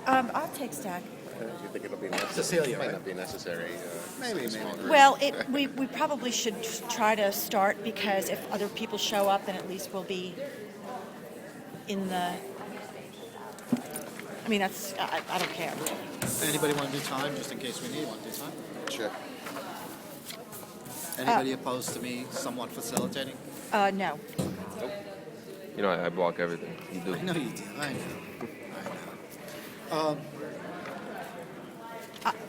I'll take stack. You think it'll be necessary? Cecilia, It might right? not be necessary. Maybe. Well, we probably should try to start because if other people show up, then at least we'll be in the. I mean, I don't care. Anybody want to do time, just in case we need one? Do time? Sure. Anybody opposed to me somewhat facilitating? No. You know, I block everything. You do. I know you do. I know.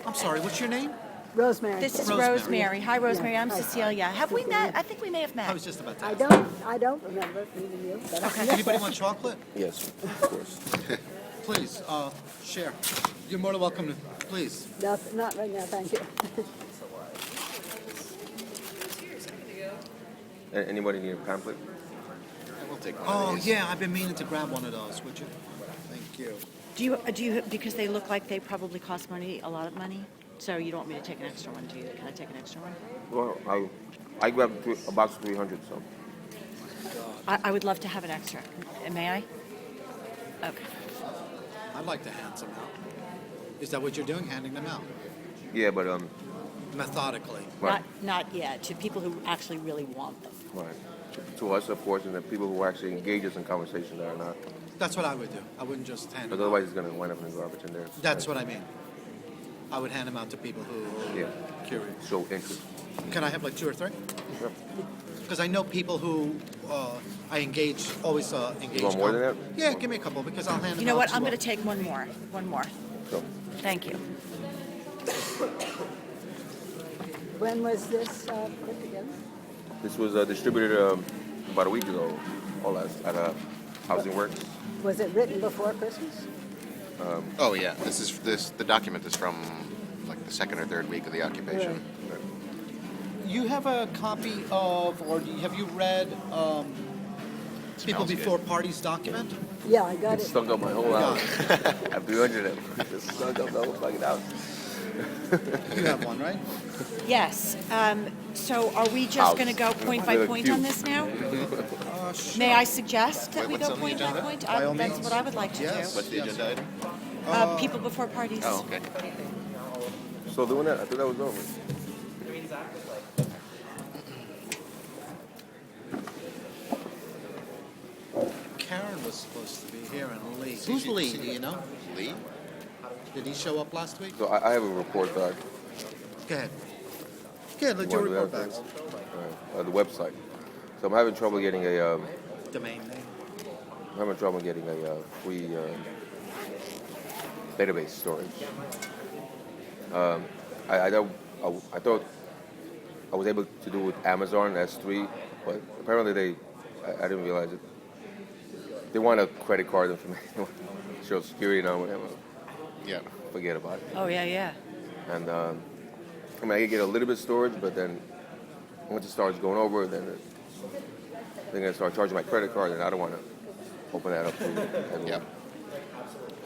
I'm sorry. What's your name? Rosemary. This is Rosemary. Rosemary. Hi, Rosemary. Yeah. I'm Hi. Cecilia. Have we met? I think we may have met. I was just about to I ask. don't remember meeting you, but Anybody want chocolate? Yes, of course. Please, share. You're more than welcome to. Please. not right now, thank you. Anybody need a pamphlet? We'll take one Oh of these. yeah, I've been meaning to grab one of those. Would you? Thank you. Do you? Because they look like they probably cost money, a lot of money. So you don't want me to take an extra one, do you? Can I take an extra one? Well, I grabbed a box of 300, so. I would love to have an extra. May I? Okay. I'd like to hand some out. Is that what you're doing? Handing them out Yeah, but methodically. right, Not yet. To people who actually really want them. right. To us, of course, and the people who actually engage us in conversation that are not. That's what I would do. I wouldn't just hand Because them out. otherwise, it's going to wind up in the garbage in there. That's what I mean. I would hand them out to people who are Yeah. curious. Show interest. Can I have like 2 or 3? Sure. Because I know people who I engage, always engage. You want more than that? Yeah, give me a couple because I'll hand them out. You know what? to, I'm going to take one more. One more. So, Thank you. When was this put together? this was distributed about a week ago, all at Housing Works. Was it written before Christmas? Oh yeah, the document is from like the second or third week of the occupation. You have a copy of, or have you read People Smells good. Before Parties document? Yeah, I got It it. stunk up my whole house. I have 300 of them. It stunk up the whole fucking house. You have one, right? Yes. So are we just House. going to go point by With a point cube. on this now? Sure. May I suggest that Wait, we what's go on the point by agenda? point? By all That's means. what I would like to Yes. What's the agenda item? do. People before parties. Oh, okay. So doing that, I thought that was over. Karen was supposed to be here and Lee. Who's Lee? Do you know? Lee? Did he show up last week? So I have a report card. Go ahead. Go ahead, let your You wanna report do back. that? The website. So I'm having trouble getting a Domain name. I'm having trouble getting a free database storage. I thought I was able to do it with Amazon S3, but apparently I didn't realize it. They want a credit card information, show security number, whatever. Yeah. Forget about it. Oh, yeah. And I mean, I could get a little bit of storage, but then once it starts going over, then they're gonna start charging my credit card, and I don't want to open that up to everyone. Yeah.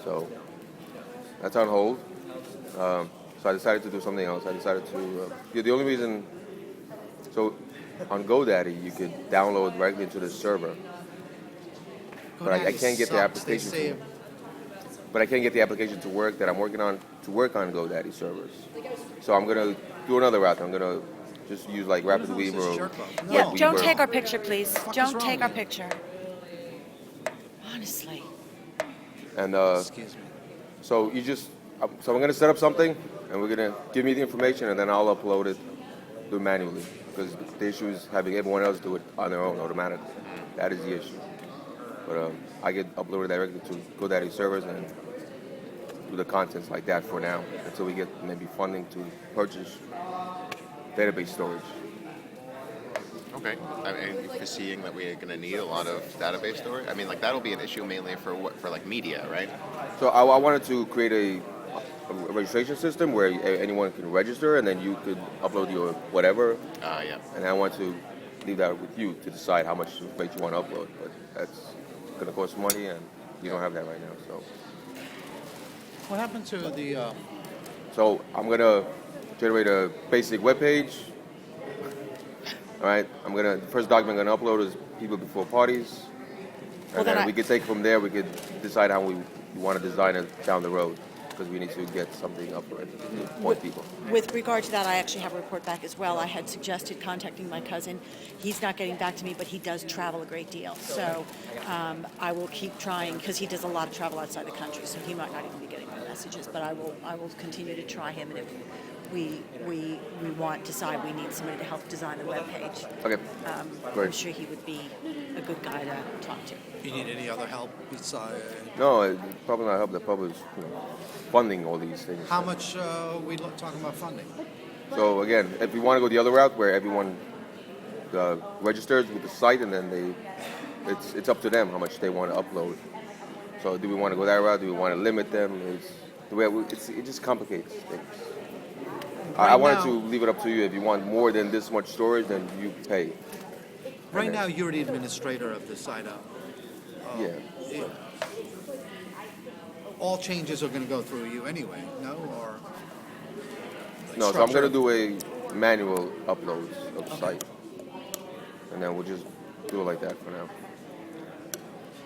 So that's on hold. So I decided to do something else. I decided to. The only reason. So on GoDaddy, you could download directly into the server, but I can't get the Sucks. They application. say But I can't get the application to work that I'm working on to work on GoDaddy servers. So I'm gonna do another route. I'm gonna just use like Rapid Weaver or jerk off? Yeah, Weaver. don't take our picture, please. fuck is Don't wrong take our with you? picture. Honestly. And Excuse me. so so I'm gonna set up something, and we're gonna give me the information, and then I'll upload it, do it manually, because the issue is having everyone else do it on their own automatically. That is the issue. But I get uploaded directly to GoDaddy servers and do the contents like that for now until we get maybe funding to purchase database storage. Okay. I mean, you're foreseeing that we're going to need a lot of database storage. I mean, like that'll be an issue mainly for like media, right? So I wanted to create a registration system where anyone can register, and then you could upload your whatever. Yeah. And I want to leave that with you to decide how much information you want to upload. But that's going to cost money, and you don't have that right now. What happened to the? So I'm going to generate a basic web page. All right. The first document I'm going to upload is People Before Parties. Well, And then then we could take it from there. We could decide how we you want to design it down the road because we need to get something up already to point people. With regard to that, I actually have a report back as well. I had suggested contacting my cousin. He's not getting back to me, but he does travel a great deal. So I will keep trying because he does a lot of travel outside the country, so he might not even be getting my messages. But I will continue to try him, and if we decide we need somebody to help design the webpage, Okay, I'm great. sure he would be a good guy to talk to. You need any other help besides? No, it's probably not help. The public is funding all these things. How much we talking about funding? So again, if we want to go the other route where everyone registers with the site and then it's up to them how much they want to upload. So do we want to go that route? Do we want to limit them? It just complicates things. I Right wanted now- to leave it up to you. If you want more than this much storage, then you pay. Right now, you're the administrator of the site. Yeah. It- all changes are going to go through you anyway, no? Or No, so I'm structure? gonna do a manual uploads of the site, and then we'll just do it like that for now.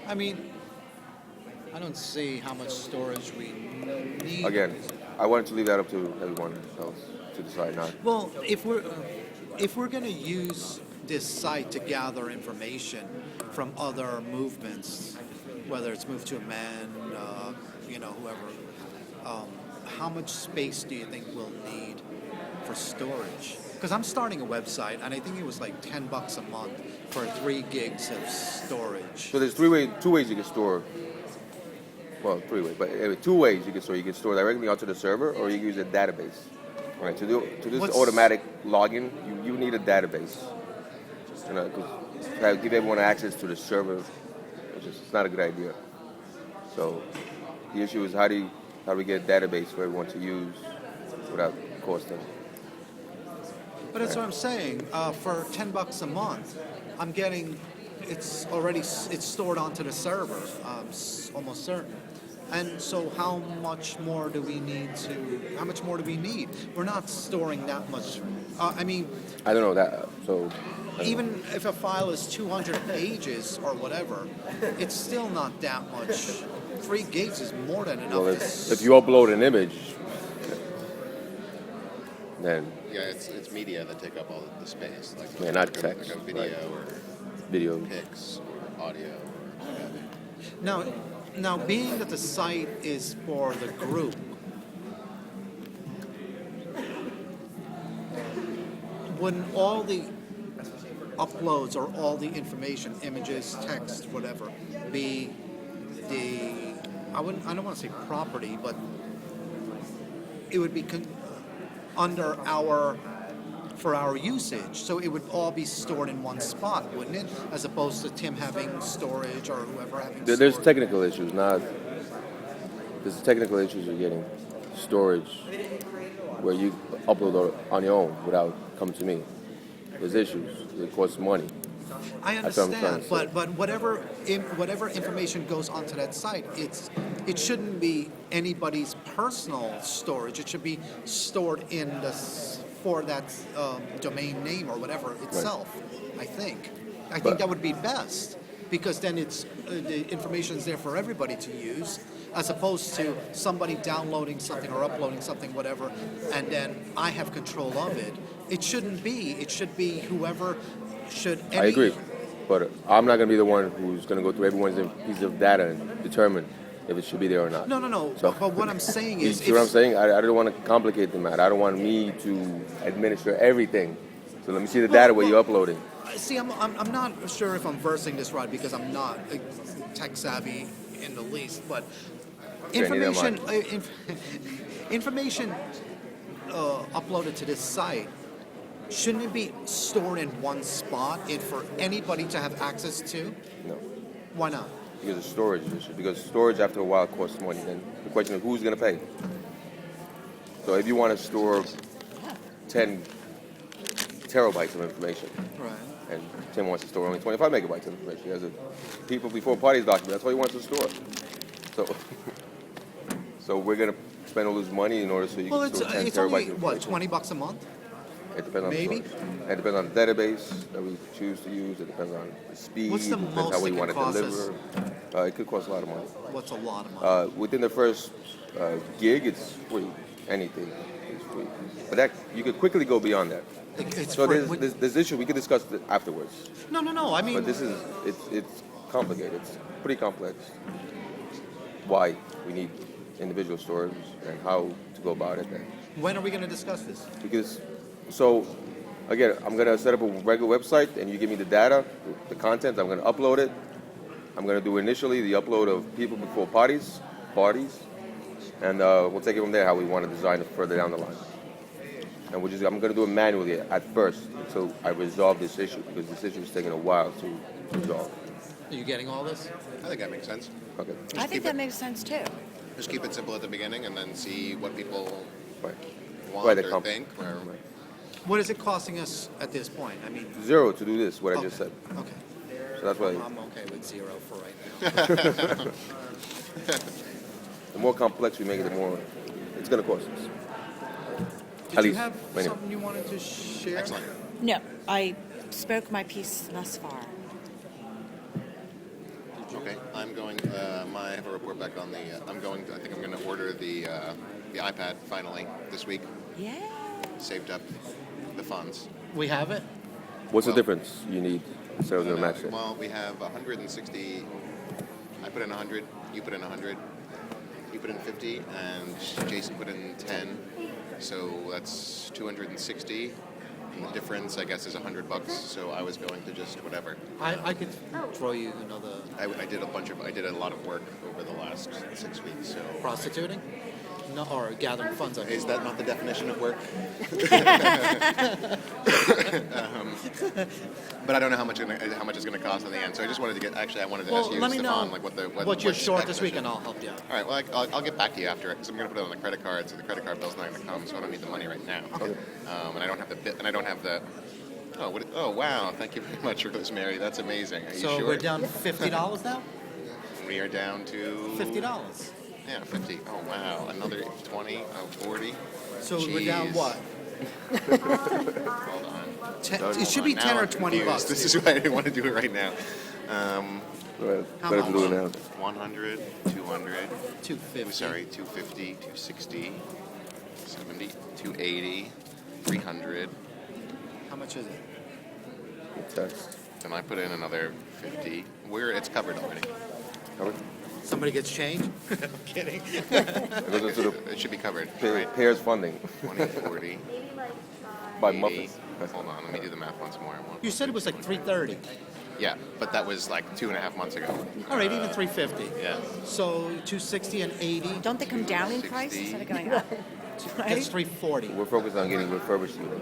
I mean, I don't see how much storage we need. Again, I wanted to leave that up to everyone else to decide. Not Well, if we're going to use this site to gather information from other movements, whether it's Move to Amend, whoever, how much space do you think we'll need for storage? Because I'm starting a website, and I think it was like $10 a month for 3 gigs of storage. so. There's two ways you can store. Well, 3 ways, but anyway, 2 ways you can store. You can store directly onto the server, or you can use a database. Right. To do this What's- automatic login, you need a database. To give everyone access to the server, which is it's not a good idea. So the issue is how do we get a database for everyone to use without costing? But that's what I'm saying. For $10 a month, I'm getting it's stored onto the server. Almost certain. And so, how much more do we need? We're not storing that much. I mean, I don't know that. So even if a file is 200 pages or whatever, it's still not that much. 3 gigs is more than enough. well, to if you upload an image, then Yeah, it's media that take up all the space. Like Yeah, not like text, a video right. or video. pics or audio or what have you. Now, being that the site is for the group, wouldn't all the uploads or all the information, images, text, whatever, be I don't want to say property, but it would be under for our usage. So it would all be stored in one spot, wouldn't it? As opposed to Tim having storage or whoever having There's storage. technical issues, there's technical issues with getting storage where you upload on your own without coming to me. There's issues. It costs money. I That's what I'm trying understand, to say. but whatever information goes onto that site, it shouldn't be anybody's personal storage. It should be stored in for that domain name or whatever itself. I think But- that would be best because then it's the information's there for everybody to use, as opposed to somebody downloading something or uploading something, whatever, and then I have control of it. It shouldn't be. It should be whoever should. I agree. But I'm not going to be the one who's going to go through everyone's piece of data and determine if it should be there or not. No. So- But what I'm saying You is, see what I'm saying? I don't want to complicate the matter. I don't want me to administer everything. So let me see the data where you're uploading. see, I'm not sure if I'm versing this right because I'm not tech savvy in the least. But Okay, neither am I. information uploaded to this site, shouldn't it be stored in one spot for anybody to have access to? No. Why not? Because of storage issue. Because storage after a while costs money. Then the question is who's going to pay? So if you want to store 10 terabytes of information, Right. and Tim wants to store only 25 megabytes of information, he has a people before parties document. That's all he wants to store. So we're going to spend all this money in order so you Well, can it's store 10 it's terabytes only of what information. $20 a month. It depends on maybe? the storage. It depends on the database that we choose to use. It depends on the speed. What's the it depends most how we it want can to cost us? deliver. It could cost a lot of money. What's a lot of money? Within the first gig, it's free. Anything is free. But that you could quickly go beyond that. It's So free. there's issue we could discuss it afterwards. No. I mean, But this is it's complicated. It's pretty complex. Why we need individual stores and how to go about it. And when are we going to discuss this? because so again, I'm gonna set up a regular website and you give me the data, the content. I'm gonna upload it. I'm gonna do initially the upload of people before parties, and we'll take it from there how we want to design it further down the line. And I'm gonna do it manually at first until I resolve this issue because this issue is taking a while to resolve. Are you getting all this? I think that makes sense. Okay. I think that makes sense too. Just keep it simple at the beginning, and then see what people Right. want Right, they or come- think. Or, Right. What is it costing us at this point? I mean, Zero to do this, what I just said. Okay. So that's why I'm okay with zero for right now. the more complex we make it, the more it's gonna cost us. Did At you least, have anyway. something you wanted to share? excellent. No, I spoke my piece thus far. Okay, I'm going. I have a report back on the. I'm going. I think I'm going to order the iPad finally this week. Yeah. Saved up the funds. We have it? What's Well- the difference you need instead of the match it? Well, we have 160. I put in 100. You put in 100. You put in 50, and Jason put in 10. So that's 260. And the difference, I guess, is $100. So I was going to just whatever. I could throw you another I did a lot of work over the last 6 weeks. So prostituting? No, or gathering funds. I mean. is that not the definition of work? But I don't know how much it's going to cost in the end. So I just wanted to get. Actually, I wanted to Well, ask you, let me Stefan, know like what what you're short spec this I week, should- and I'll help you out. All right. Well, I'll get back to you after because I'm going to put it on the credit card. So the credit card bill's not going to come, so I don't need the money right now. Okay. And I don't have the bit, and I don't have the. Oh, oh wow! Thank you very much, Rosemary. That's amazing. Are you So sure? we're down $50 now? We are down to $50. Yeah, 50. Oh wow! Another 20. Oh, 40. So we're down Jeez. what? Hold on. It should be Now 10 or I'm 20 confused. bucks. This is why I didn't want to do it right now. Well, How better to do it much? now. 100, 200. 250. Sorry, 250, 260, 70, 280, 300. How much is it? Text. Then I put in another 50. It's covered already. Covered? Somebody gets change? I'm kidding. It goes into the It should be covered, pay, right? pairs funding 20, 40, by 80. muffins. Hold on, let me do the math once more. You said it was like 330. Yeah, but that was like 2.5 months ago. All right, even 350. Yeah. So 260 and 80. Don't they come down in price 60. instead of going up? That's Right? 340. We're focused on getting refurbished unit.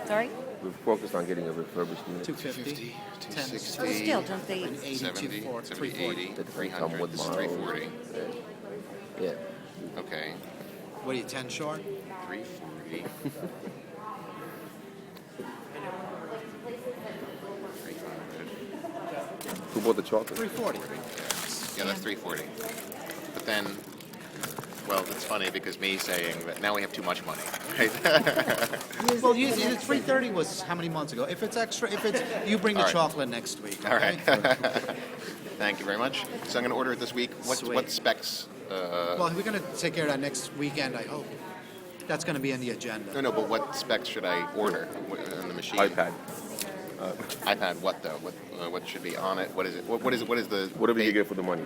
Sorry? We're focused on getting a refurbished unit. 250. 10. 260. But still, don't they? 80, 70, 240, 70, 340. 80, That doesn't 300. come with This is miles. 340. Yeah. Okay, What are you, 10 short? 340. 300. Who bought the chocolate? 340. Yeah, that's 340. But then, well, it's funny because me saying that now we have too much money, right? Well, the 330 was how many months ago? If it's extra, you bring the All right. chocolate next week. All right. okay? Thank you very much. So I'm going to order it this week. Sweet. What specs? Well, we're going to take care of that next weekend, I hope. That's going to be in the agenda. No, but what specs should I order in the machine? iPad. iPad. What though? What should be on it? What is it? What is the? Whatever you get for the money.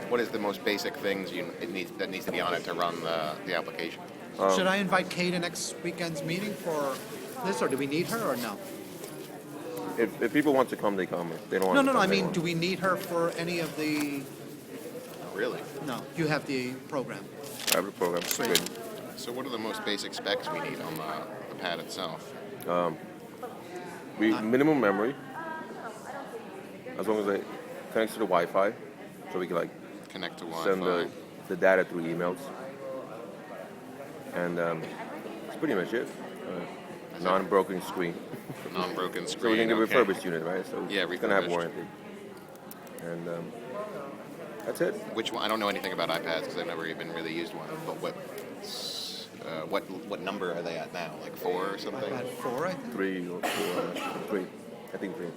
What is the most basic things that needs to be on it to run the application? Should I invite Kay to next weekend's meeting for this, or do we need her, or no? If people want to come, they come. If they don't want No, to no, no. come, I they mean, won't. do we need her for any of the? Really? No, you have the program. I have the program. Sweet. Good. So what are the most basic specs we need on the pad itself? We minimum memory, as long as it connects to the Wi-Fi, so we can like Connect to send Wi-Fi. the data through emails. And that's pretty much it. Non-broken screen. Non-broken screen. So we can get a okay. refurbished unit, right? So Yeah, it's gonna have refurbished. warranty. And that's it. Which one? I don't know anything about iPads because I've never even really used one. But what number are they at now? Like 4 or something? About 4, I think. 3 or 4, 3. I think 3.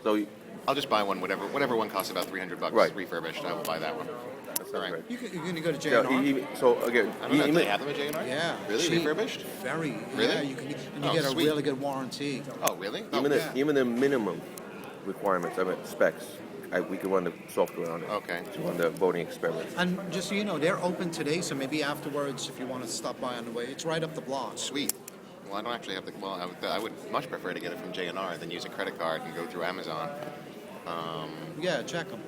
So I'll just buy one, whatever one costs about $300 Right. refurbished. I will buy that one. That sounds All right. right. You're going to go to Yeah, J&R? so again, I don't know. Do even- they have them at J&R? Yeah. Really? cheap. Refurbished? Very. Really? Yeah, you can, and you Oh, get a sweet. really good warranty. Oh, really? Oh, even yeah. even the minimum requirements, I mean specs, we can run the software on it. Okay. To run the voting experiments. And just so you know, they're open today, so maybe afterwards, if you want to stop by on the way, it's right up the block. Sweet. Well, I don't actually have the. Well, I would much prefer to get it from J&R than use a credit card and go through Amazon. Yeah, check them.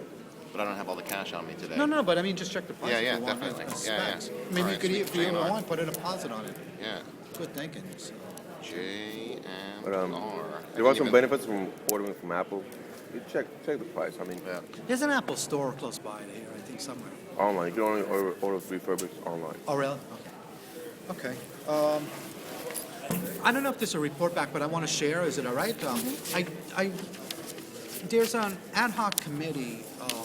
But I don't have all the cash on me today. No, but I mean, just check the price. Yeah, if yeah, you want, definitely. and Yeah, yeah. specs. All Maybe right, you could, sweet. if you J&R. want, put a deposit on it. Yeah. Good thinking. So. J&R. But I there are didn't some even- benefits from ordering from Apple. You check the price. I mean, Yeah. There's an Apple store close by here, I think, somewhere. online. You can only order refurbished online. Oh, really? Okay. I don't know if this is a report back, but I want to share. Is it all right? There's an ad hoc committee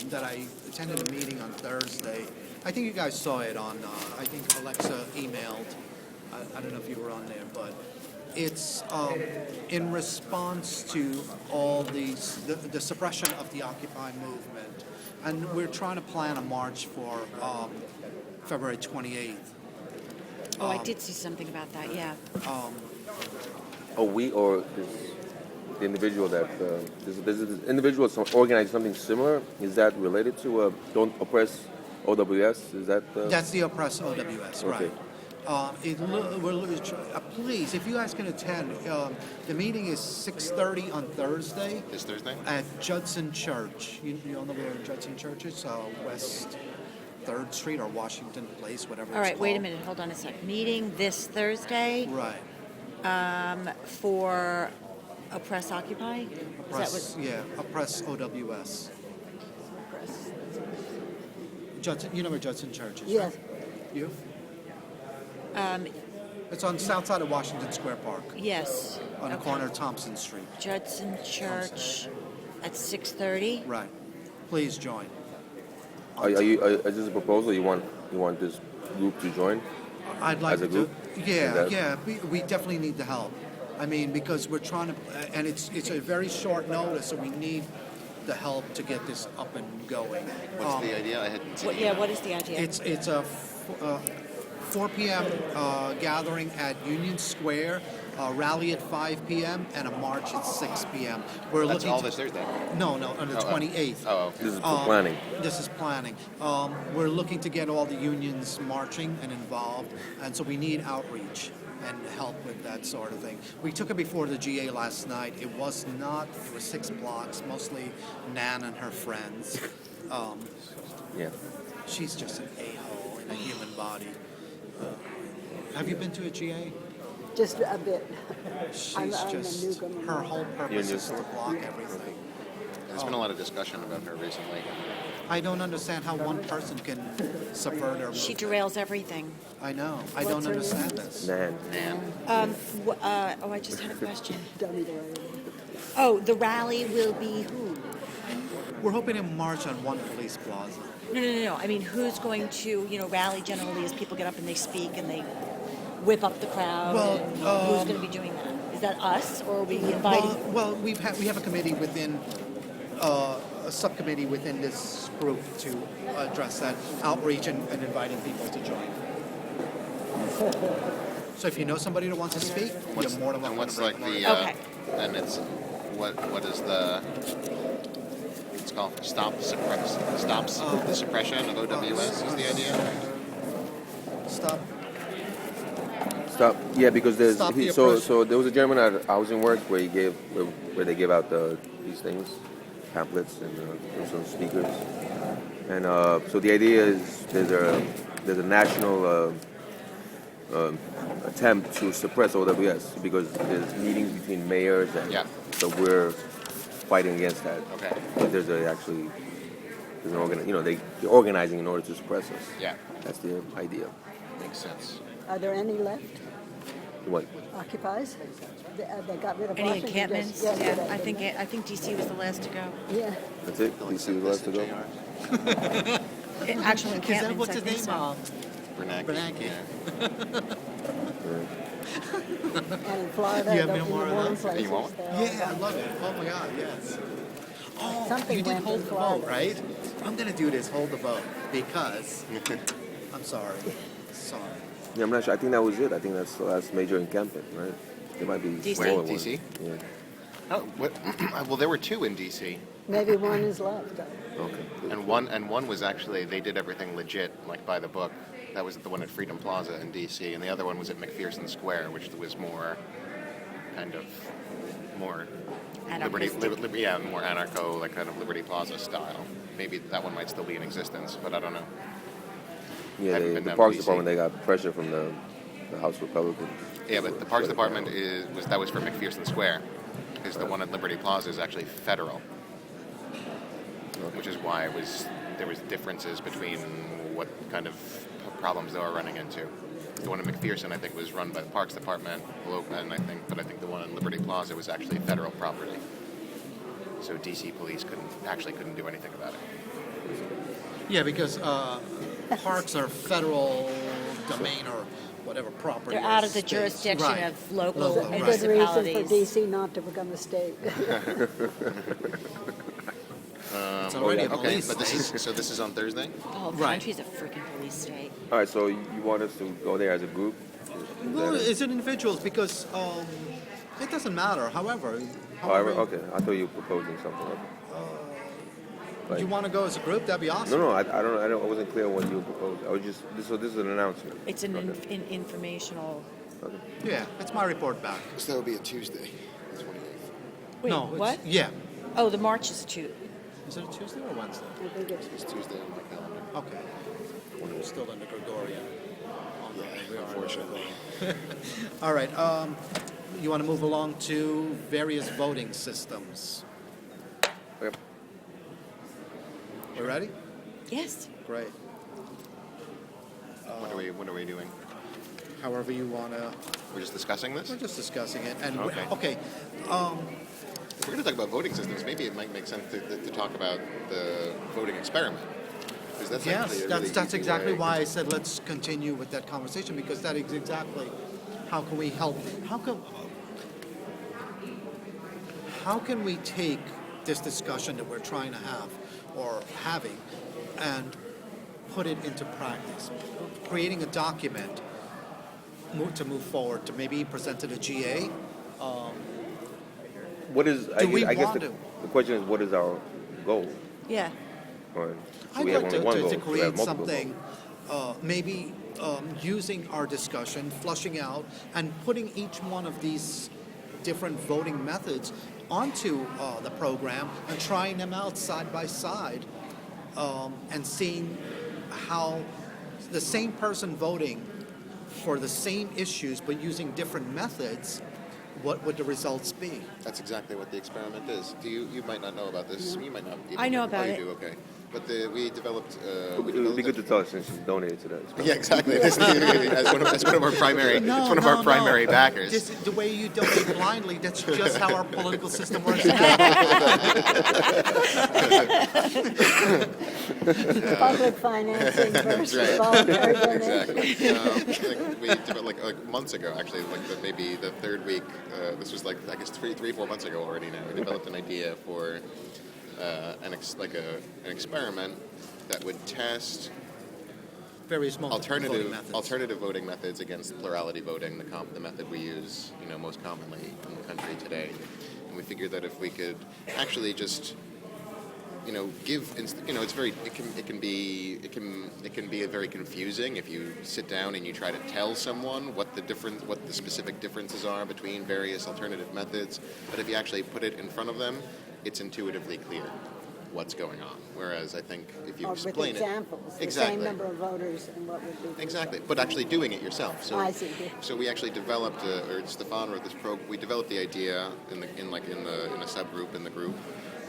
that I attended a meeting on Thursday. I think you guys saw it on, I think Alexa emailed. I don't know if you were on there, but it's in response to all these, the suppression of the Occupy movement. And we're trying to plan a march for February 28th. Oh, I did see something about that, yeah. Oh, we or the individual that this individual organized something similar. Is that related to Don't Oppress OWS? Is that That's the Oppress OWS, Okay. right. Please, if you guys can attend, the meeting is 6:30 on Thursday This Thursday? at Judson Church. You all know where Judson Church is? West 3rd Street or Washington Place, whatever All it's right, wait a called. minute, hold on a sec. Meeting this Thursday Right. for Oppress Occupy? Is that Oppress, yeah, Oppress OWS. Judson, you know where Judson Church is, Yes. right? You? what, It's on the south side of Washington Square Park, yes. on the Okay. corner of Thompson Street. Judson Church at 6:30. Right. Please join. is this a proposal? You want this group to join? I'd like As a to. group? Yeah, Is that- yeah. We definitely need the help. I mean, because we're trying to, and it's a very short notice, so we need the help to get this up and going. What's the idea? I hadn't seen it. Yeah, what is the idea? It's a 4 p.m. Gathering at Union Square, rally at 5 p.m. and a march at 6 p.m. We're That's looking all to, this Thursday. No, on the Oh, 28th. Oh, This is for planning. This is planning. We're looking to get all the unions marching and involved, and so we need outreach and help with that sort of thing. We took it before the GA last night. It was 6 blocks, mostly Nan and her friends. Yeah. She's just an a-hole in a human body. Have you been to a GA? Just a bit. She's I'm a just, newcomer. her whole purpose You're is to block everything. there's been a lot of discussion about her recently. I don't understand how one person can subvert her She movement. derails everything. I know. I don't understand this. Man. Man. Oh, I just had a question. Don't need to worry. Oh, the rally will be who? We're hoping to march on one police plaza. No. I mean, who's going to, rally generally as people get up and they speak and they whip up the crowd? Well, and who's going to be doing that? Is that us, or are we inviting? Well, we have a committee within a subcommittee within this group to address that outreach and inviting people to join. So if you know somebody that wants to speak, you're more than welcome. And what's to bring like them the? on. Okay. And it's what is the? It's called stops the suppression of OWS is the idea. Stop. Stop. Yeah, because there's Stop the so oppression. there was a gentleman at Housing Work where they gave out these things, pamphlets, and there were some speakers. And so the idea is there's a national attempt to suppress OWS because there's meetings between mayors, and Yeah. so we're fighting against that. Okay. There's an they're organizing in order to suppress us. Yeah. That's the idea. Makes sense. Are there any left? What? Occupies? They got rid of Any Washington encampments? just yesterday, Yeah, I didn't think DC was the last to go. they? Yeah. That's it. DC was last to go. Actual Is encampments. that what's I his think name? so. Bernanke. Bernanke. Yeah. And in Florida, You in have the more of warm those? places. You want one? they're all Yeah, I love it. Oh my God, yes. Oh, Something you did went hold in the vote, Florida. right? I'm gonna do this, hold the vote, because I'm sorry. Sorry. Yeah, I'm not sure. I think that was it. I think that's the last major encampment, right? There might be DC? smaller Where, ones. DC? Yeah. Oh, what? Well, there were two in DC, Maybe one is left. Okay. and one was actually they did everything legit, like by the book. That was the one at Freedom Plaza in DC, and the other one was at McPherson Square, which was more kind of more Anarchistic. yeah, more anarcho, like kind of Liberty Plaza style. Maybe that one might still be in existence, but I don't know. Yeah, Haven't they, been the down Parks to DC. Department, they got pressure from the House Republicans. Yeah, but the Parks Department was for McPherson Square, because the one at Liberty Plaza is actually federal, which is why there was differences between what kind of problems they were running into. The one in McPherson, I think, was run by the Parks Department, and I think the one in Liberty Plaza was actually federal property. So DC police couldn't do anything about it. Yeah, because parks are federal domain or whatever property. They're or out of the states. jurisdiction Right. of local Local, A right. good reason for municipalities. DC not to become a state. It's already a Okay, police but state. this is on Thursday. The whole Right. country's a freaking police state. All right, so you want us to go there as a group? Well, it's in individuals because it doesn't matter. However, However, okay. I thought you were proposing something. you want to go as a group, that'd be awesome. No, I wasn't clear on what you were proposing. I was just so this is an announcement. It's an Okay. informational. Okay. Yeah, it's my report back. So that would be a Tuesday, the 28th. Wait, no, it's- what? Yeah. Oh, the march is Tuesday. Is it a Tuesday or Wednesday? I think it's It's Tuesday on my calendar. Okay. We're still in the Gregorian. Yeah, We are in the unfortunately. All right. You want to move along to various voting systems. Okay. We ready? Yes. Great. What are we doing? However you want to. We're just discussing this. We're just discussing it. And Okay. okay. If we're going to talk about voting systems, maybe it might make sense to talk about the voting experiment. Because that's Yes, actually a that's really that's easy exactly way. why I said let's continue with that conversation because that is exactly how can we help? How can we take this discussion that we're trying to have or having and put it into practice? Creating a document to move forward to maybe present to the GA. What is? Do we I guess want the, to? the question is, what is our goal? Yeah. Or, so I'd we have like only one goal. to We have create multiple something, maybe using our discussion, flushing out, and putting each one of these different voting methods onto the program and trying them out side by side and seeing how the same person voting for the same issues but using different methods, what would the results be? That's exactly what the experiment is. You might not know about this. You might not. Even I know about you it. do. Okay. But we developed. It would be good to tell us since you donated to that. Yeah, exactly. As one of our primary, it's one of our primary backers. This, the way you donate blindly, that's just how our political system works. public financing versus right. voluntary donation. Exactly. We developed like months ago, actually, maybe the third week. This was I guess 3-4 months ago already. Now we developed an idea for an experiment that would test Various voting methods. alternative voting methods against plurality voting, the method we use, most commonly in the country today. And we figured that if we could actually just, it can be very confusing if you sit down and you try to tell someone what the specific differences are between various alternative methods. But if you actually put it in front of them, it's intuitively clear what's going on. Whereas I think if you Or with explain examples, it, the exactly. same number of voters and what would be the Exactly, result. but actually doing it yourself. So, I see. So we actually developed, or Stefan wrote this we developed the idea in a subgroup in the group,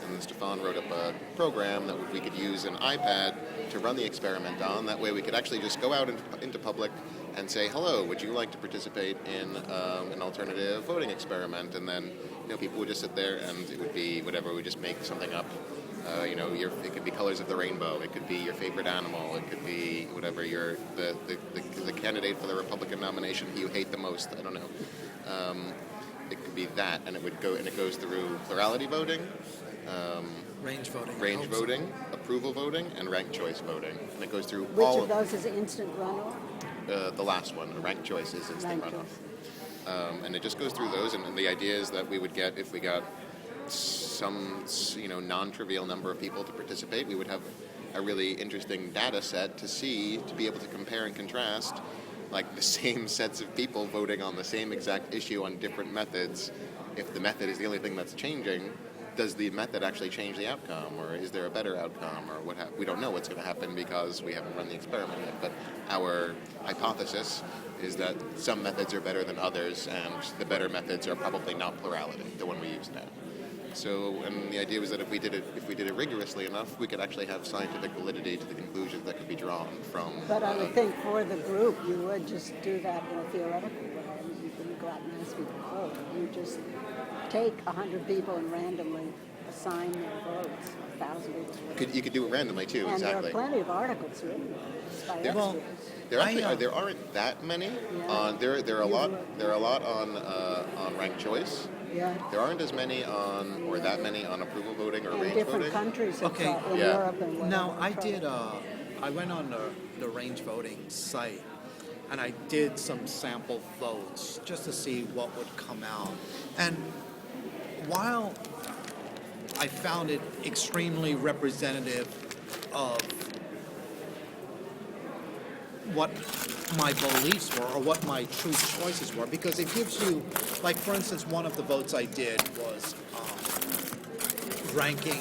and then Stefan wrote up a program that we could use an iPad to run the experiment on. That way we could actually just go out into public and say, hello, would you like to participate in an alternative voting experiment? And then people would just sit there and it would be whatever, we just make something up. It could be colors of the rainbow. It could be your favorite animal. It could be whatever the candidate for the Republican nomination you hate the most. I don't know. It could be that, and it goes through plurality voting, Range voting. I range hope so. voting, approval voting, and ranked choice voting. And it goes through Which all of those is instant runoff? the last one. Ranked choice is instant Ranked runoff. And it just goes through those. And the idea is that we would get, if we got some, non-trivial number of people to participate, we would have a really interesting data set to see, to be able to compare and contrast, like the same sets of people voting on the same exact issue on different methods. If the method is the only thing that's changing, does the method actually change the outcome, or is there a better outcome, or what? We don't know what's going to happen because we haven't run the experiment yet. But our hypothesis is that some methods are better than others, and the better methods are probably not plurality, the one we use now. So, and the idea was that if we did it rigorously enough, we could actually have scientific validity to the conclusions that could be drawn from. But I would think for the group, you would just do that in a theoretical way. I mean, you couldn't go out and ask people to vote. You just take 100 people and randomly assign their votes, 1,000 people. You could do it randomly too, And exactly. there are plenty of articles written by There- Well, experts. There aren't that many. Yeah. There are a lot. There are a lot on ranked choice. Yeah. There aren't as many on, or that many on approval voting or And range different voting. countries have Okay. tried, in Yeah. Europe and whatever. Now, I tried did. it. I went on the range voting site, and I did some sample votes just to see what would come out. And while I found it extremely representative of what my beliefs were or what my true choices were, because it gives you, like for instance, one of the votes I did was ranking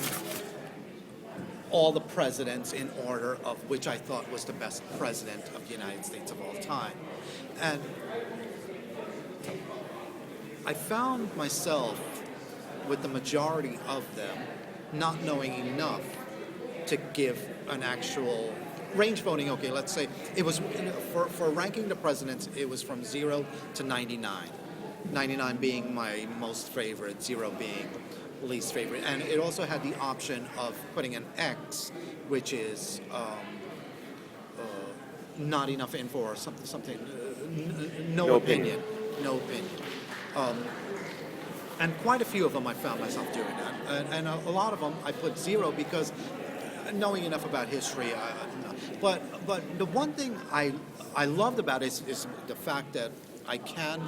all the presidents in order of which I thought was the best president of the United States of all time. And I found myself with the majority of them not knowing enough to give an actual range voting. Okay, let's say it was for ranking the presidents, it was from 0 to 99. 99 being my most favorite, 0 being least favorite. And it also had the option of putting an X, which is not enough info or something, no opinion. No opinion. And quite a few of them I found myself doing that. And a lot of them I put 0 because knowing enough about history. But the one thing I loved about it is the fact that I can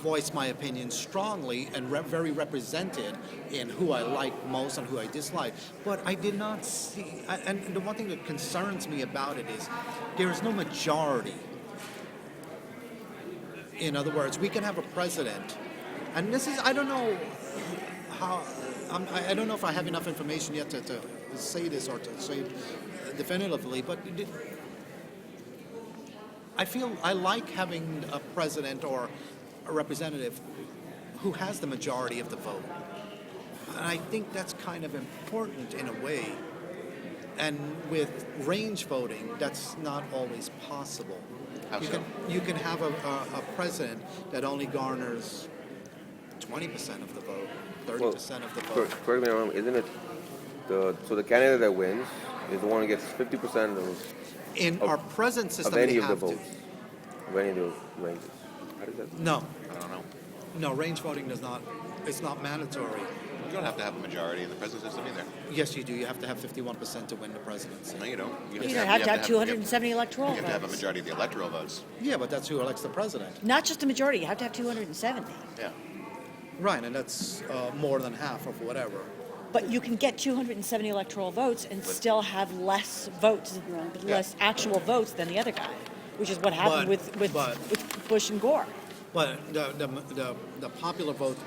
voice my opinion strongly and very represented in who I like most and who I dislike. But I did not see, and the one thing that concerns me about it is there is no majority. In other words, we can have a president, and this is, I don't know how, I don't know if I have enough information yet to say this or to say it definitively, but I feel I like having a president or a representative who has the majority of the vote. And I think that's kind of important in a way. And with range voting, that's not always possible. How so? You can have a president that only garners 20% of the vote, 30% of the vote. Correct me if I'm wrong, isn't it so the candidate that wins is the one who gets 50% In our present of system, any we of the have votes, of any of the ranges? How does that? No, I don't know. no, range voting does not, it's not mandatory. You don't have to have a majority in the present system either. Yes, you do. You have to have 51% to win the presidency. No, you don't. You don't have to have 270 You electoral have to have a votes. majority of the electoral votes. Yeah, but that's who elects the president. Not just a majority, you have to have 270. Yeah. Right, and that's more than half of whatever. But you can get 270 electoral votes and still have less votes, less actual votes than the other guy, which is what happened But- with Bush and Gore. But the popular vote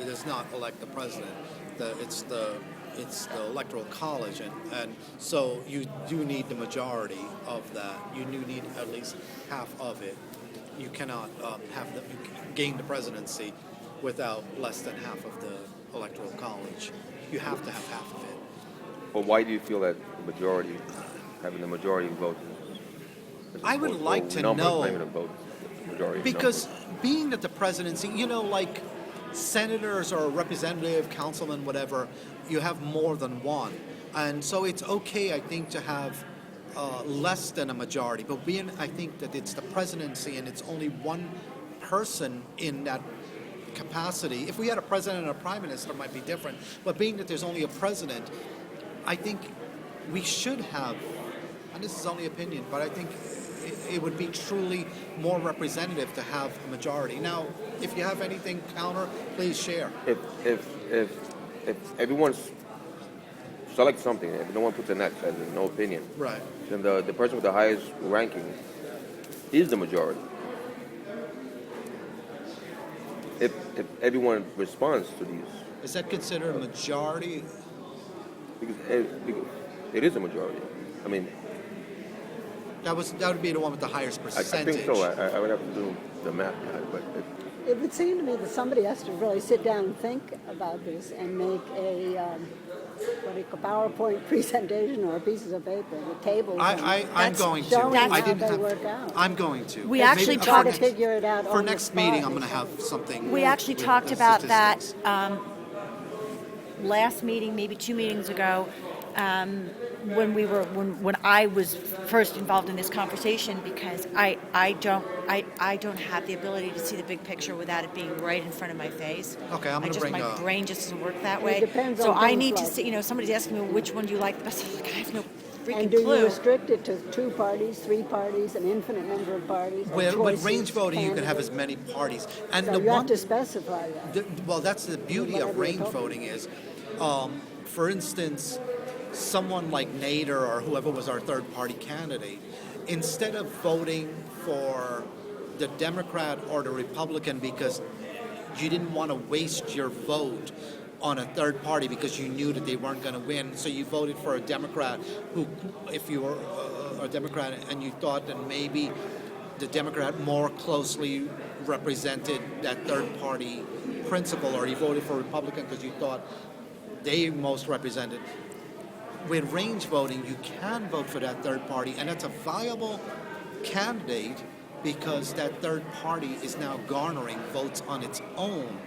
does not elect the president. It's the electoral college, and so you do need the majority of that. You do need at least half of it. You cannot gain the presidency without less than half of the electoral college. You have to have half of it. But why do you feel that the majority, having the majority vote? I would like to number, know- Not even a vote, the majority. Because being that the presidency, like senators or representative, councilman, whatever, you have more than one. And so it's okay, I think, to have less than a majority. But being, I think that it's the presidency and it's only one person in that capacity. If we had a president and a prime minister, it might be different. But being that there's only a president, I think we should have, and this is only opinion, but I think it would be truly more representative to have a majority. Now, if you have anything counter, please share. If everyone selects something, if no one puts a next, as no opinion, Right. then the person with the highest ranking is the majority. If everyone responds to these, Is that considered a majority? because it is a majority. I mean, That would be the one with the highest I percentage. think so. I would have to do the math behind it, but It would seem to me that somebody has to really sit down and think about this and make a PowerPoint presentation or pieces of paper, the tables. I'm That's- going to. showing I how didn't they have. work out. I'm going to. We Maybe actually for Try to next- figure it out For on the next spot meeting, I'm or going to have something. something. We actually with talked the about that statistics. last meeting, maybe 2 meetings ago, when I was first involved in this conversation, because I don't have the ability to see the big picture without it being right in front of my face. Okay, I'm gonna bring my up- brain just doesn't work that It way. depends So on I things need to like- see. Somebody's asking me which one do you like the best. I'm like, I have no freaking And do you clue. restrict it to 2 parties, 3 parties, an infinite number of parties? or With choices, range voting, you can have candidates? as many parties. And So the you have one, to specify that. well, that's the beauty of Whatever you're range talking. voting is, for instance, someone like Nader or whoever was our third party candidate, instead of voting for the Democrat or the Republican because you didn't want to waste your vote on a third party because you knew that they weren't going to win, so you voted for a Democrat who, if you were a Democrat and you thought that maybe the Democrat more closely represented that third party principle, or you voted for a Republican because you thought they most represented. With range voting, you can vote for that third party, and that's a viable candidate because that third party is now garnering votes on its own.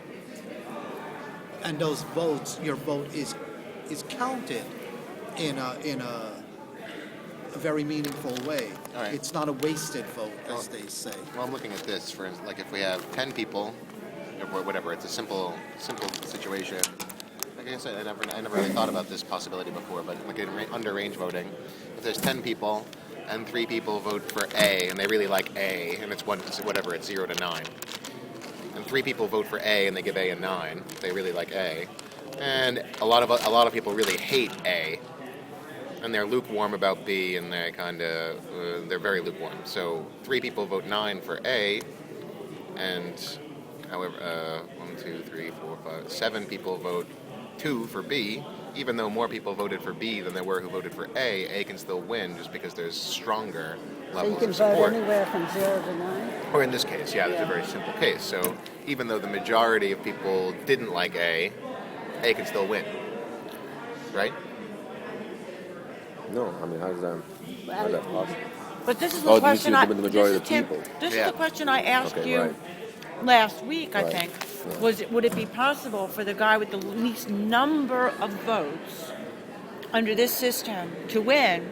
And those votes, your vote is counted in a very meaningful way. All right. It's not a wasted vote, as they say. Well, I'm looking at this for like if we have 10 people, or whatever. It's a simple situation. Like I said, I never really thought about this possibility before. But like under range voting, if there's 10 people and 3 people vote for A and they really like A, and it's whatever, it's 0 to 9, and 3 people vote for A and they give A a 9, they really like A, and a lot of people really hate A, and they're lukewarm about B, and they they're very lukewarm. So 3 people vote 9 for A, and however 7 people vote 2 for B. Even though more people voted for B than there were who voted for A can still win just because there's stronger So you levels can of vote support. anywhere from 0 to 9? Or in this case, yeah, that's a very simple case. So even though the majority of people didn't like A can still win, right? no. I mean, how's that possible? But this is the Oh, you question should I. give it the majority of the Tim, people. This Yeah. is the question I asked Okay, you right. last week. I Right. think Yeah. would it be possible for the guy with the least number of votes under this system to win?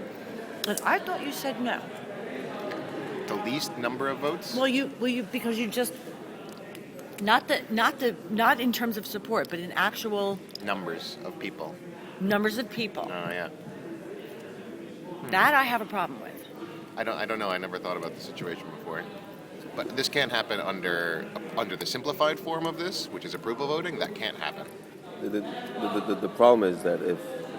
And I thought you said no. The least number of votes? Well, you because you just not in terms of support, but in actual Numbers of people. numbers of people. Oh yeah. That I have a problem with. I don't know. I never thought about the situation before. But this can't happen under the simplified form of this, which is approval voting. That can't happen. The problem is that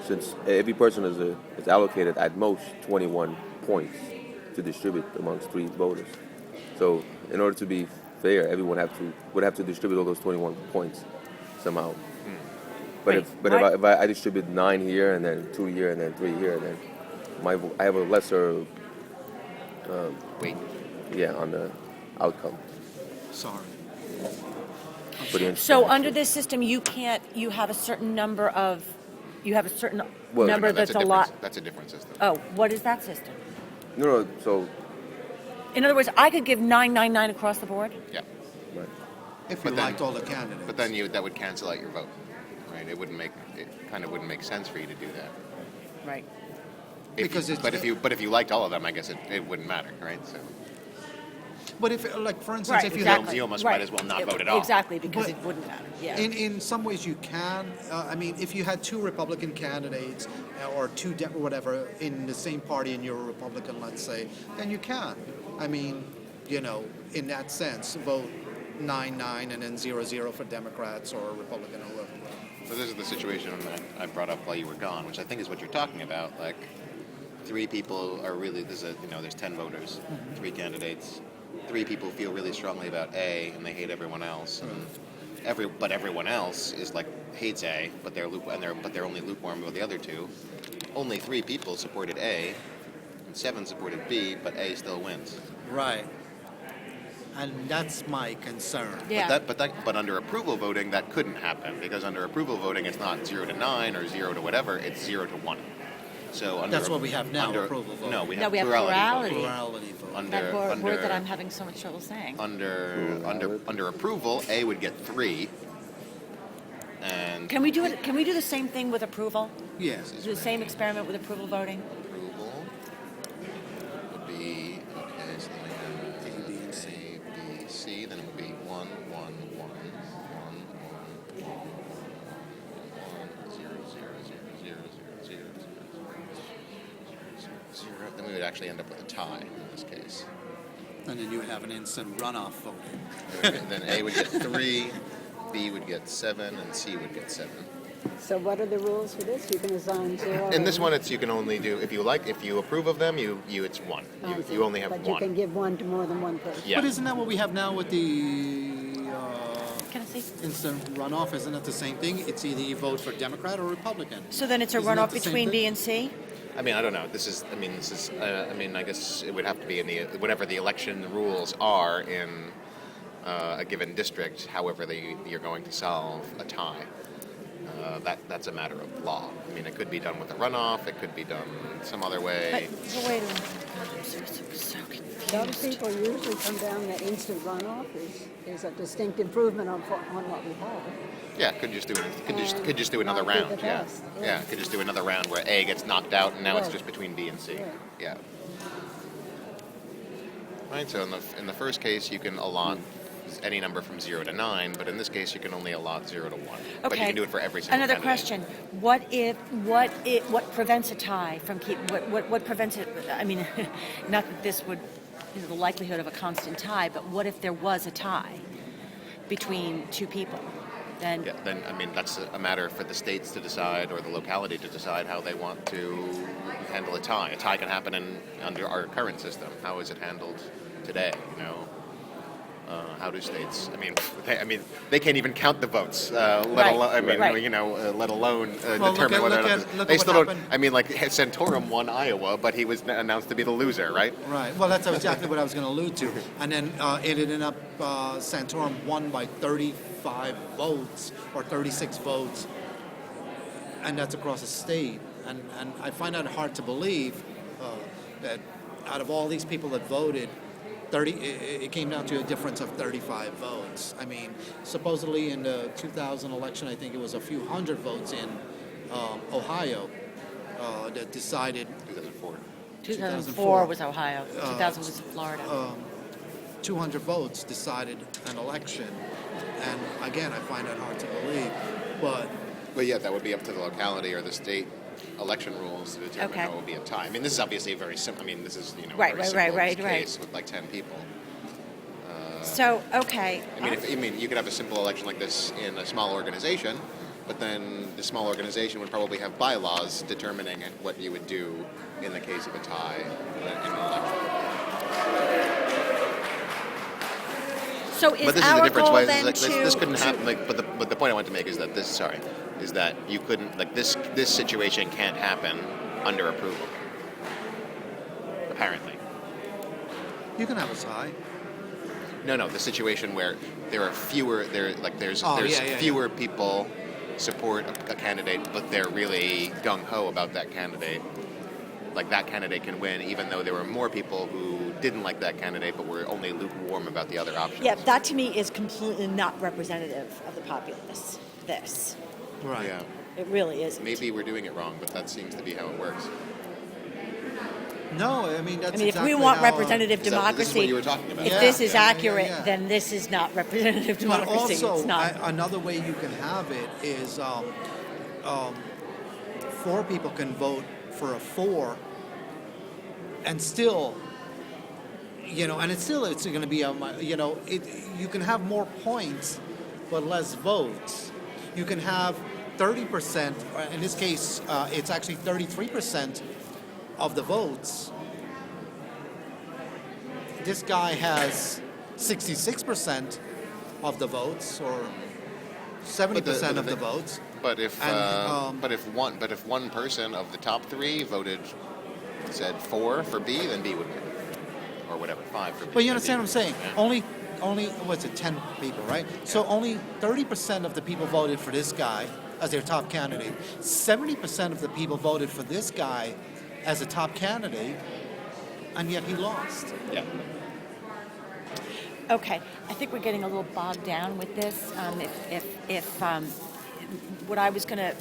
since every person is allocated at most 21 points to distribute amongst 3 voters, so in order to be fair, everyone would have to distribute all those 21 points somehow. But Right. if I distribute 9 here and then 2 here and then 3 here, then I have a lesser Wait. on the outcome. Sorry. For the So under this system, you can't. You have a certain number of. You have a certain Well, number No, that's a different, lot. That's a different system. Oh, what is that system? No. So In other words, I could give 999 across the board. Yeah. right. If you But then- liked all the candidates. But then that would cancel out your vote, right? It kind of wouldn't make sense for you to do that. Right. Because it's- But if you liked all of them, I guess it wouldn't matter, right? So But if, like, for instance, Right, if you exactly. You almost right. might as well not vote at all. Exactly, because But it wouldn't matter. Yeah. in some ways you can. I mean, if you had two Republican candidates or two or whatever in the same party and you're a Republican, let's say, then you can. I mean, you know, in that sense, vote 9-9 and then 0-0 for Democrats or Republican or whoever. So this is the situation that I brought up while you were gone, which I think is what you're talking about. Like, 3 people are really, there's 10 voters, 3 candidates. 3 people feel really strongly about A and they hate everyone else. And but everyone else is like hates A, but they're only lukewarm about the other 2. Only 3 people supported A, and 7 supported B, but A still wins. Right. And that's my concern. Yeah. But under approval voting, that couldn't happen, because under approval voting, it's not 0 to 9 or 0 to whatever; it's 0 to 1. So That's what we have now, approval voting. No, we No, have we have plurality voting. Plurality vote. That word that I'm having so much trouble saying. Under approval, A would get 3, and Can we do it? Can we do the same thing with approval? Yes. Do the same experiment with approval voting? approval would be okay. So then we have A, B, C. Then it would be 1, 1, 1, 1, 1, 0, 0, 0, 0, 0, 0. Then we would actually end up with a tie in this case. And then you would have an instant runoff voting. Then A would get 3, B would get 7, and C would get 7. So what are the rules for this? You can assign 0. In this one, it's you can only do if you approve of them, it's 1. You only have but 1. you can give one to more than one person. Yeah. But isn't that what we have now with the Can I see? instant runoff? Isn't it the same thing? It's either you vote for Democrat or Republican. So then it's a Isn't that runoff the same between thing? B and C? I mean, I don't know. I guess it would have to be in whatever the election rules are in a given district. However, you're going to solve a tie. That's a matter of law. I mean, it could be done with a runoff. It could be done some other way. But wait a minute. I'm so Some confused. people usually come down that instant runoff is a distinct improvement on what we have. Yeah, could just do another Might be round. the Yeah, best, yeah, yeah. could just do another round where A gets knocked out, and now it's Right. just between B and C. Right. Yeah. Right. So in the first case, you can allot any number from 0 to 9, but in this case, you can only allot 0 to 1. But you Okay. can do it for every single Another candidate. question: what prevents a tie from what prevents it? I mean, not that this would, the likelihood of a constant tie, but what if there was a tie between 2 people? Then Yeah, then I mean that's a matter for the states to decide or the locality to decide how they want to handle a tie. A tie can happen under our current system. How is it handled today? How do states? I mean, they can't even count the votes. Let Right, alone, right. let alone Well, determine whether or not look at they what still don't. happened. I mean, like Santorum won Iowa, but he was announced to be the loser, right? Right. Well, that's exactly what I was going to allude to. And then it ended up Santorum won by 35 votes or 36 votes, and that's across the state. And I find that hard to believe that out of all these people that voted, it came down to a difference of 35 votes. I mean, supposedly in the 2000 election, I think it was a few hundred votes in Ohio that decided 2004. 2004 was Ohio, 2000 was Florida. 200 votes decided an election. And again, I find that hard to believe. But yeah, that would be up to the locality or the state election rules to determine Okay. how it will be a tie. I mean, this is obviously a very simple. I mean, this is a Right, very right, simple right, case with like 10 people. So okay. I mean, you could have a simple election like this in a small organization, but then the small organization would probably have bylaws determining what you would do in the case of a tie in an election. So is But this is our the difference. goal Why then this to couldn't happen. But the point I want to make is that is that you couldn't this situation can't happen under approval. Apparently. you can have a tie. No, the situation where there are fewer there's yeah. fewer people support a candidate, but they're really gung ho about that candidate. Like that candidate can win, even though there were more people who didn't like that candidate, but were only lukewarm about the other options. Yeah, that to me is completely not representative of the populace. This. Right. Yeah. It really isn't. Maybe we're doing it wrong, but that seems to be how it works. No, I mean that's. I mean, exactly if we want how, representative Is that- this is what democracy, you were talking about. if Yeah, this is yeah, yeah, accurate, yeah. then this is not representative But democracy. also, It's not. another way you can have it is 4 people can vote for a 4, and still, and it's going to be you can have more points, but less votes. You can have 30%. In this case, it's actually 33% of the votes. This guy has 66% of the votes, or 70% of the votes. But if And, but if one person of the top 3 said 4 for B, then B would win, or whatever, 5 for B. But you then understand B what I'm saying? would win. Only what's it? 10 people, right? So only 30% of the people voted for this guy as their top candidate. 70% of the people voted for this guy as a top candidate, and yet he lost. Yeah. Okay, I think we're getting a little bogged down with this. If what I was going to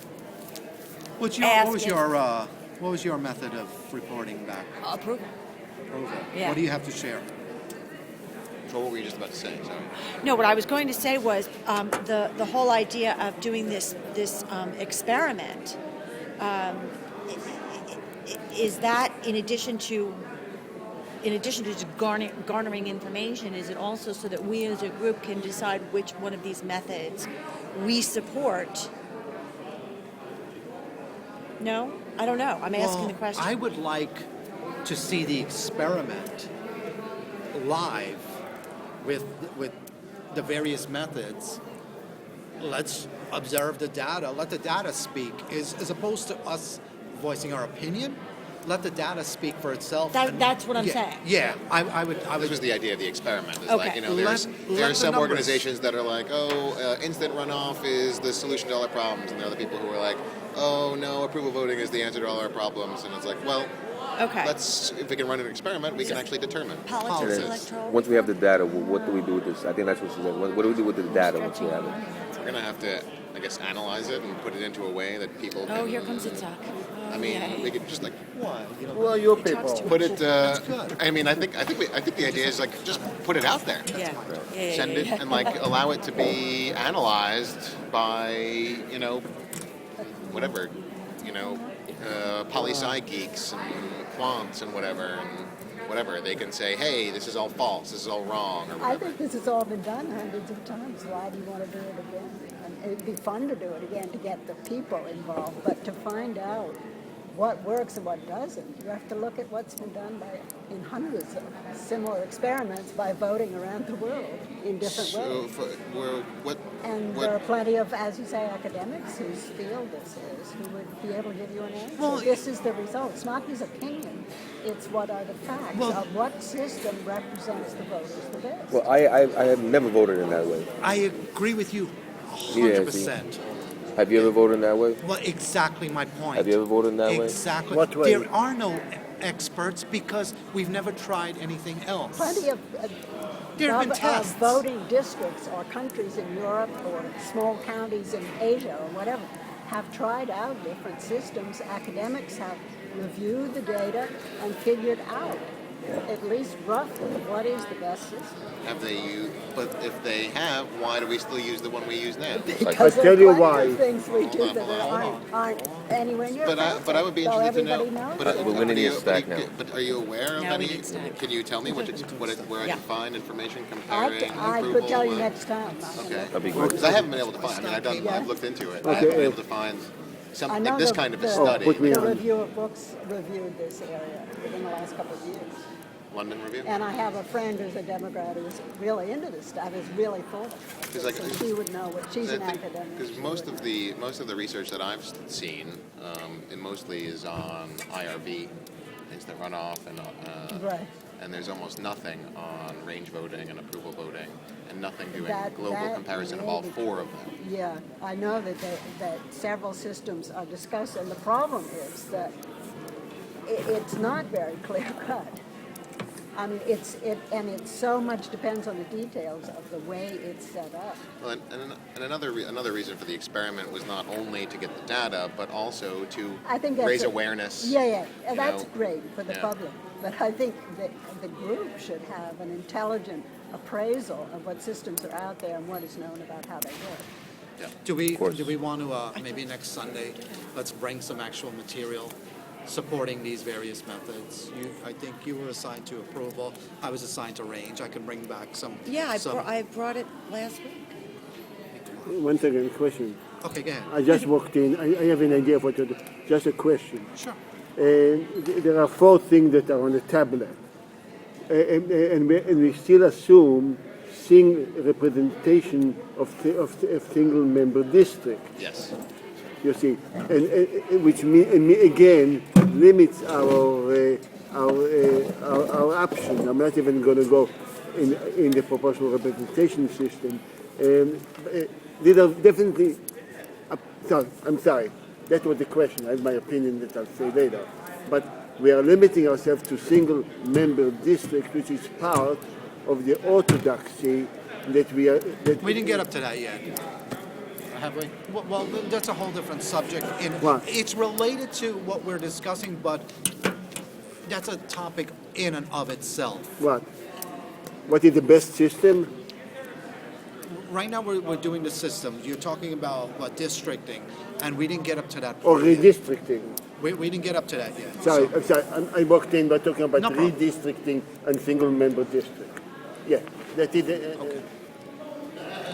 What Ask was if- your method of reporting back? approve. Over. Yeah. What do you have to share? So what were you just about to say? Sorry. No, what I was going to say was the whole idea of doing this experiment. Is that in addition to just garnering information, is it also so that we as a group can decide which one of these methods we support? No, I don't know. I'm asking the question. I would like to see the experiment live with the various methods. Let's observe the data. Let the data speak, as opposed to us voicing our opinion. Let the data speak for itself. That's what I'm saying. Yeah, I would. This was the idea of the experiment. It's Okay. like, there Let are the some numbers. organizations that are like, instant runoff is the solution to all our problems, and there are other people who are like, oh no, approval voting is the answer to all our problems. And it's like, well, Okay. if we can run an experiment, we can actually determine. Politics, Politics. electoral. Once we have the data, what do we do with this? I think that's what she said. What do we do with the data once we have it? We're gonna have to, I guess, analyze it and put it into a way that people can. Oh, here comes Itzhak. I mean, we could just like Why? Well, your He talks people. too put it. good. I mean, I think the idea is like just put it out there. Yeah. Send it and like allow it to be analyzed by whatever poli-sci geeks and quants and whatever they can say, hey, this is all false, this is all wrong, or I whatever. think this has all been done hundreds of times. Why do you want to do it again? And it'd be fun to do it again, to get the people involved, but to find out what works and what doesn't, you have to look at what's been done in hundreds of similar experiments by voting around the world in different ways. And there are plenty of, as you say, academics whose field this is, who would be able to give you an answer. Well, this is the result. It's not his opinion. It's what are the facts Well- of what system represents the voters the best. Well, I have never voted in that way. I agree with you Yeah, 100%. Have you ever voted in that way? Well, exactly my point. Have you ever voted in that way? Exactly. What way? There are no experts because we've never tried anything else. Plenty of There have been tests. voting districts or countries in Europe or small counties in Asia or whatever have tried out different systems. Academics have reviewed the data and figured out, at least roughly, what is the best system. Have they used? But if they have, why do we still use the one we use now? Because I'll there tell you are plenty why. of things we do on, that hold aren't anywhere near But I would be perfect, so interested to know. everybody knows But, it. We're winning are the you- stack now. But are you aware of No, we any? need stack. Can you tell me where I Yeah. can find information I comparing could approval? tell you next time. Okay. That'd be great. Because I haven't been able to find. I mean, Yeah. I've looked into it. I Okay, haven't been able to find I like know this the- kind of a the- study. put me The on. review of books reviewed this area within the last couple of years. London Review. And I have a friend who's a Democrat who's really into this stuff, is really thought of Because this, and she would know what, she's an Because academic. most of the research that I've seen, it mostly is on IRV, instant runoff, Right. and there's almost nothing on range voting and approval voting, and nothing doing That- global that comparison of may all be 4 of them. Yeah, I know that several systems are discussed, and the problem is that it's not very clear cut. I mean, it so much depends on the details of the way it's set up. Well, and another reason for the experiment was not only to get the data, but also to I think that's raise awareness. Yeah, you that's know. great for the Yeah. public. But I think that the group should have an intelligent appraisal of what systems are out there and what is known about how they work. Yeah. Do we course. want to maybe next Sunday, let's bring some actual material supporting these various methods? I think you were assigned to approval. I was assigned to range. I can bring back some. Yeah, some, I brought it last week. One second, question. Okay, go ahead. I just walked in. I have an idea of what to do. Just a question. Sure. There are 4 things that are on the tablet. And we still assume representation of single-member district. Yes. You see, and which again limits our option. I'm not even going to go in the proportional representation system. These are definitely. I'm sorry. That was the question. I have my opinion that I'll say later. But we are limiting ourselves to single-member district, which is part of the orthodoxy that we are. That We didn't get up to that yet. Have we? Well, that's a whole different subject. What? It's related to what we're discussing, but that's a topic in and of itself. What? What is the best system? Right now, we're doing the system. You're talking about districting, and we didn't get up to that Or part yet. redistricting? We didn't get up to that yet. Sorry, So- I'm sorry. I walked in by talking about No problem. redistricting and single-member district. Yeah, that is.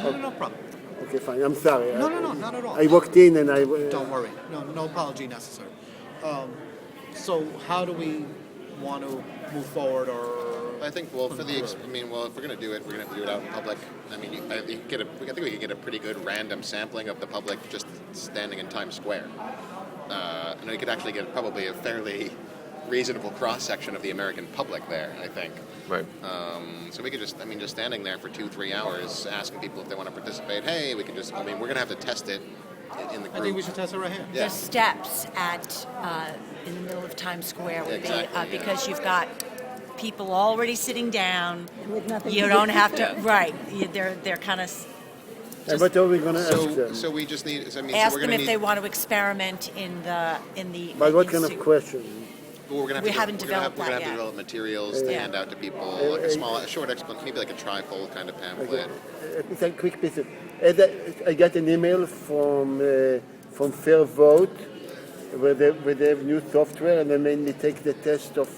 No problem. Okay, fine. I'm sorry. No, not at all. I walked in and I. Don't worry. No apology necessary. So how do we want to move forward, or? I think, well, if we're going to do it, we're going to have to do it out in public. I mean, I think we can get a pretty good random sampling of the public just standing in Times Square. And we could actually get probably a fairly reasonable cross-section of the American public there, I think. Right. So we could just standing there for 2-3 hours, asking people if they want to participate. Hey, we can just, we're going to have to test it in the group. I think we should test it right here. Yeah. The steps in the middle of Times Square would Exactly, be yeah. because you've got people already sitting down. With nothing You to don't do. have to. Right. They're kind of. And what are we going to ask them? So we just need, so Ask we're them going to if need, they want to experiment in the. But what kind of question? we're going to have we to, haven't we're gonna developed we're gonna that have to yet. develop materials to hand out to people, like a short explanation, maybe like a trifold kind of pamphlet. It's a quick piece. I got an email from Fair Vote where they have new software, and they made me take the test of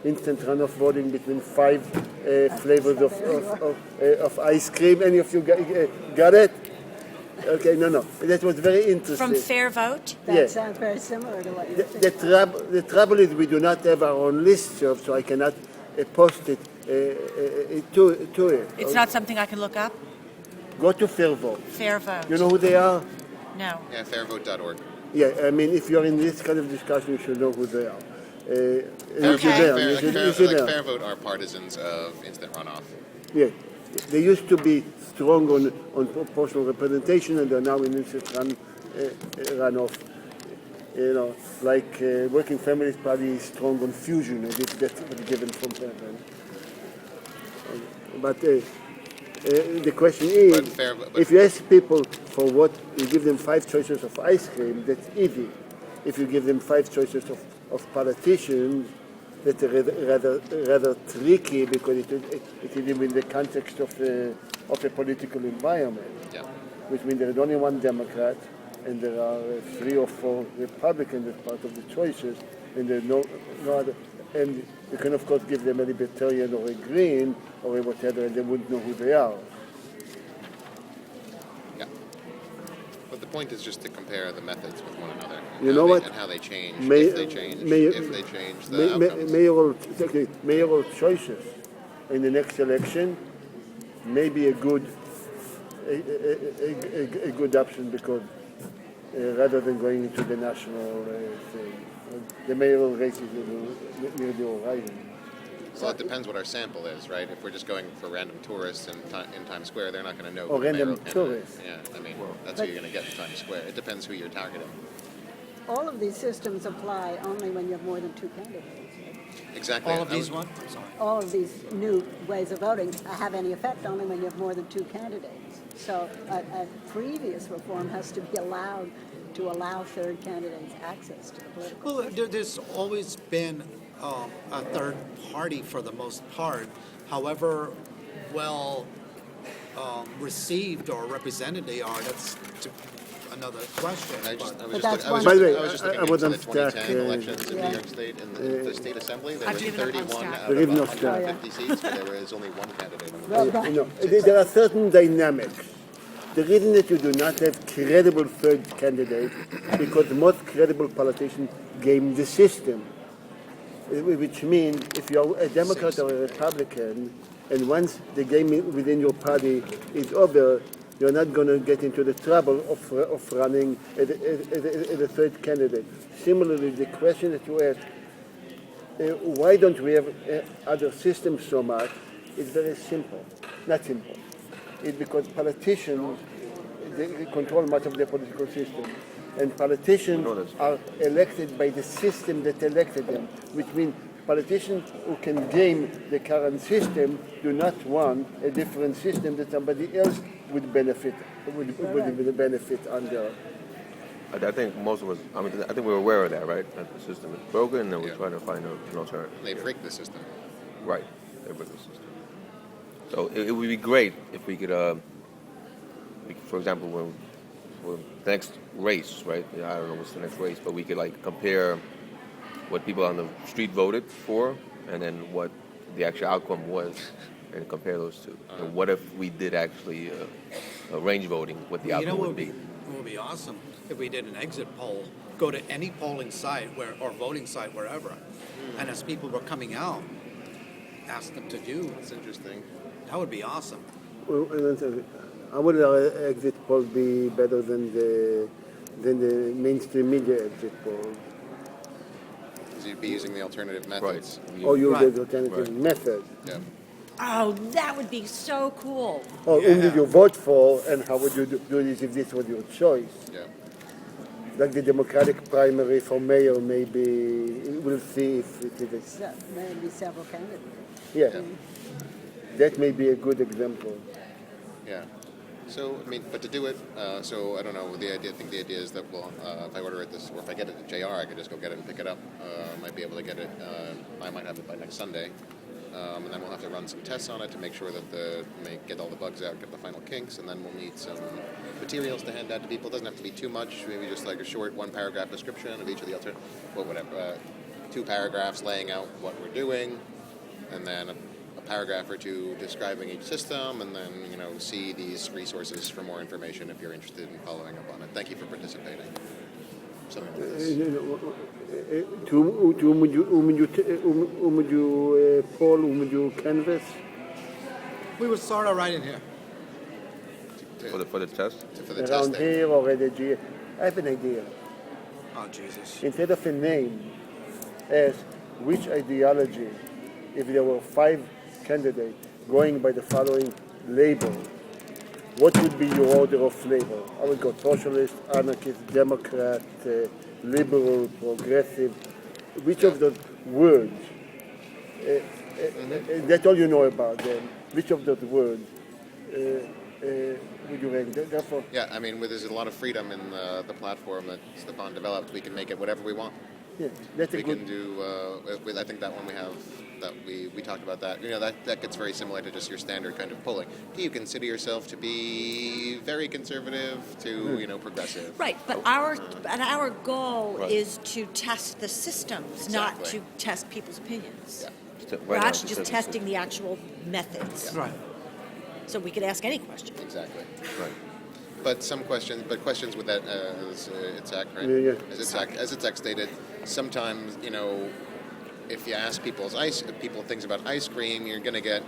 instant runoff voting between 5 flavors of ice cream. Any of you got it? Okay, no. That was very interesting. From Fair Vote. That Yeah. sounds very similar to what you're saying. The trouble is we do not have our own listserv, so I cannot post it to it. It's not something I can look up. Go to Fair Vote. Fair Vote. You know who they are? No. Yeah, fairvote.org. Yeah, I mean, if you're in this kind of discussion, you should know who they are. You Okay. should know. You should know. Fairvote are partisans of instant runoff. Yeah. They used to be strong on proportional representation, and they're now in instant runoff. You know, like Working Families Party is strong on fusion, and that's given from heaven. But the question is, But if you ask people for what, you give them 5 choices of ice cream, that's easy. If you give them 5 choices of politicians, that's rather tricky because it is in the context of a political environment, yeah. which means there is only one Democrat and there are 3 or 4 Republicans as part of the choices, and there's no other. And you can of course give them a Libertarian or a Green or a whatever, and they wouldn't know who they are. Yeah. But the point is just to compare the methods with one another. And You how know they, what? And how they change, May- if they change the outcomes. Mayoral choices in the next election may be a good option because rather than going into the national thing, the mayoral race is near the horizon. Well, it depends what our sample is, right? If we're just going for random tourists in Times Square, they're not going to know. Or who the random mayoral candidate tourists. is. Yeah, I mean, that's who you're going to get in Times Square. It depends who you're targeting. All of these systems apply only when you have more than 2 candidates. Exactly. All of I these was- ones? I'm sorry. All of these new ways of voting have any effect only when you have more than two candidates. So a previous reform has to be allowed to allow third candidates access to the political Well, there's always been a third party for the most part. However well received or represented they are, that's another question. I just, but- I was But just, that's I was one- By the way, just, I was just I looking was into on the 2010 stack, elections in yeah. New York State in the state assembly. There I've was given up on 31 stack. out There of is no stack. 150 seats, but there was only one candidate. Well, that- You know, there are certain dynamics. The reason that you do not have credible third candidate because most credible politicians game the system, which means if you're a Democrat or a Republican, and once the game within your party is over, you're not going to get into the trouble of running as a third candidate. Similarly, the question that you asked, why don't we have other systems so much? It's very simple. Not simple. It's because politicians they control much of the political system. And politicians are elected by the system that elected them, which means politicians who can game the current system do not want a different system that somebody else would benefit under. I think most of us, I mean, I think we're aware of that, right? That the system is broken and we're Yeah. trying to find an alternative. They've rigged the system. Right. They broke the system. So it would be great if we could, for example, when the next race, right? Yeah, I don't know what's the next race, but we could like compare what people on the street voted for and then what the actual outcome was and compare those two. And what if we did actually range voting, what the You know outcome what would be? would be awesome? If we did an exit poll, go to any polling site or voting site, wherever, and as people were coming out, ask them to do. That's interesting. That would be awesome. Well, how would our exit poll be better than the mainstream media exit poll? Because you'd be using the alternative methods. Or use Right. the alternative Right. method? Yeah. Oh, that would be so cool. Or whom did you vote for, and how would you do this if this was your choice? Yeah. Like the Democratic primary for mayor, maybe we'll see if it is. So maybe several candidates. Yeah, Yeah. that may be a good example. Yeah. So, I mean, but to do it, so I don't know, I think the idea is that, well, if I order it this, or if I get it at JR, I could just go get it and pick it up. I might be able to get it, I might have it by next Sunday. And then we'll have to run some tests on it to make sure that get all the bugs out, get the final kinks, and then we'll need some materials to hand out to people. It doesn't have to be too much, maybe just like a short 1-paragraph description of each of the whatever, 2 paragraphs laying out what we're doing, and then a paragraph or 2 describing each system, and then, see these resources for more information if you're interested in following up on it. Thank you for participating. Something like this. To whom would you poll, whom would you canvass? We would start out right in here. For the test? For the Around testing. here or at the G? I have an idea. Oh, Jesus. Instead of a name, ask which ideology, if there were 5 candidates going by the following label, what would be your order of label? I would go socialist, anarchist, Democrat, liberal, progressive. Which of those words, that's all you know about them, which of those words would you rank? Therefore, Yeah, I mean, there's a lot of freedom in the platform that Stefan developed. We can make it whatever we want. yeah, that's a We good. can do, I think that one we have, that we talked about that. That gets very similar to just your standard kind of polling. Do you consider yourself to be very conservative to, progressive? Right, but our goal Right. is to test the systems, not Exactly. to test people's opinions. Yeah. We're now, actually just it's testing the actual methods. Right. So we could ask any question. Exactly. Right. But questions with that, as Itzhak, right? Yeah, yeah. As Itzhak stated, sometimes, if you ask people things about ice cream, you're going to get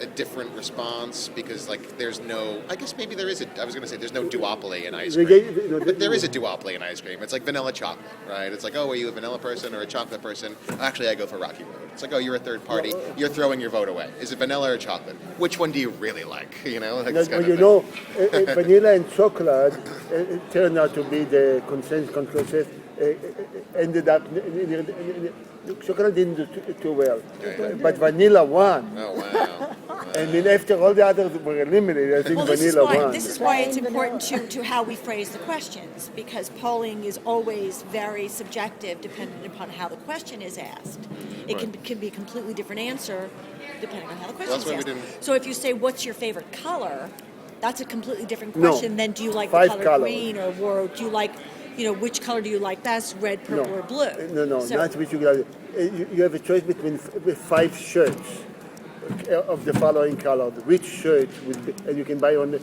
a different response because, there's no, I guess maybe there is I was going to say there's no duopoly in ice cream. But there is a duopoly in ice cream. It's like vanilla chocolate, right? It's like, oh, are you a vanilla person or a chocolate person? Actually, I go for Rocky Road. It's like, oh, you're a third party. You're throwing your vote away. Is it vanilla or chocolate? Which one do you really like? This kind of thing. Vanilla and chocolate turn out to be the consensus ended up. Chocolate didn't do too well, but vanilla won. Oh, wow. I mean, after all the others were eliminated, I think Well, vanilla won. this is why it's Plain important to how we phrase the questions, because polling is always very subjective depending upon how the question is asked. It can be a completely different answer depending on how the question that's why we is didn't- asked. So if you say, what's your favorite color, that's a completely different No. question than do you like 5 the color colors. green or do you like, which color do you like best, red, purple, or blue? No, So- not which you got. You have a choice between with 5 shirts of the following color. Which shirt would be, and you can buy only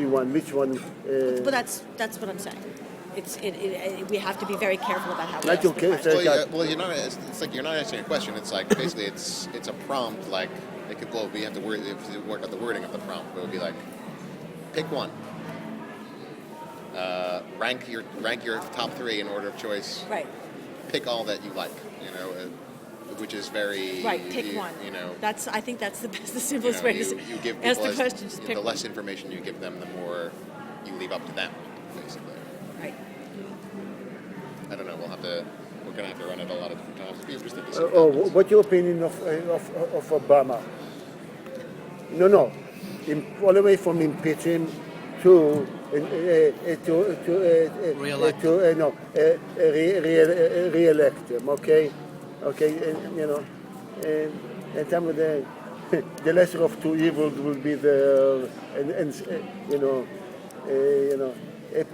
one. Which one? But that's what I'm saying. We have to be very careful about how we Not ask your the case, question. Well, you're not. It's like you're not answering a question. It's like basically it's a prompt. Like it could. Well, we have to work out the wording of the prompt. It would be like, pick one. Rank your top 3 in order of choice. Right. Pick all that you like. Which is very Right, pick one. I think that's the best, the simplest way to you give ask people the question. Just pick the one. less information you give them, the more you leave up to them, basically. Right. I don't know. We're gonna have to run it a lot of different times. It'd be interesting to see. What's your opinion of Obama? No. All the way from impeaching to Re-elect re-elect him. Okay, and some of the the lesser of 2 evils will be there, and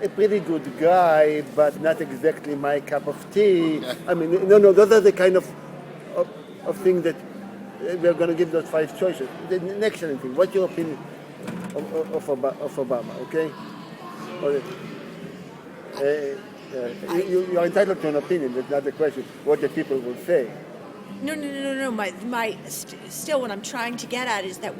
a pretty good guy, but not exactly my cup of tea. I mean, no, those are the kind of things that we're going to give those 5 choices. The excellent thing. What's your opinion of Obama? Okay. You're entitled to an opinion. That's not the question. What the people will say. No. Still, what I'm trying to get at is that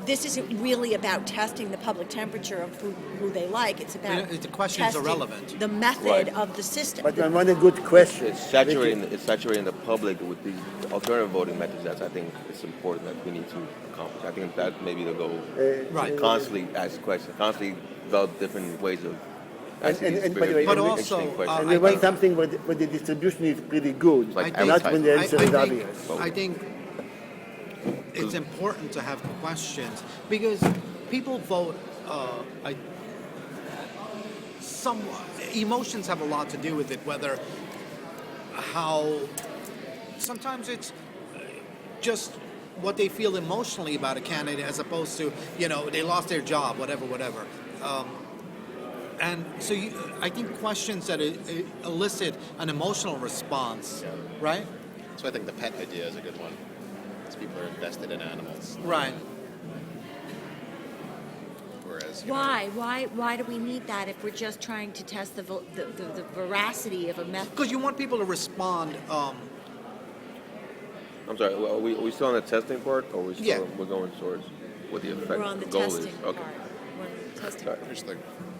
this isn't really about testing the public temperature of who they like. It's about The question's testing irrelevant. the method Right. of the system. But I want a good question. It's saturating the public with these alternative voting methods. That's, I think, it's important that we need to accomplish. I think that may be the goal. Right. Constantly ask questions, constantly develop different ways of asking these and by the way, very But interesting also, questions. And I we want think- something where the distribution is pretty good, Like not when the answer is obvious. I think it's important to have questions because people vote. Some emotions have a lot to do with it. Whether how sometimes it's just what they feel emotionally about a candidate, as opposed to they lost their job, whatever. And so I think questions that elicit an emotional response, right? So I think the pet idea is a good one. Because people are invested in animals. Right. Whereas Why do we need that if we're just trying to test the veracity of a method? Because you want people to respond. I'm sorry. Are we still on the testing part, or Yeah. we're going towards what the effect? We're on the goal testing is? part. Okay. We're on the testing Sorry. part. just like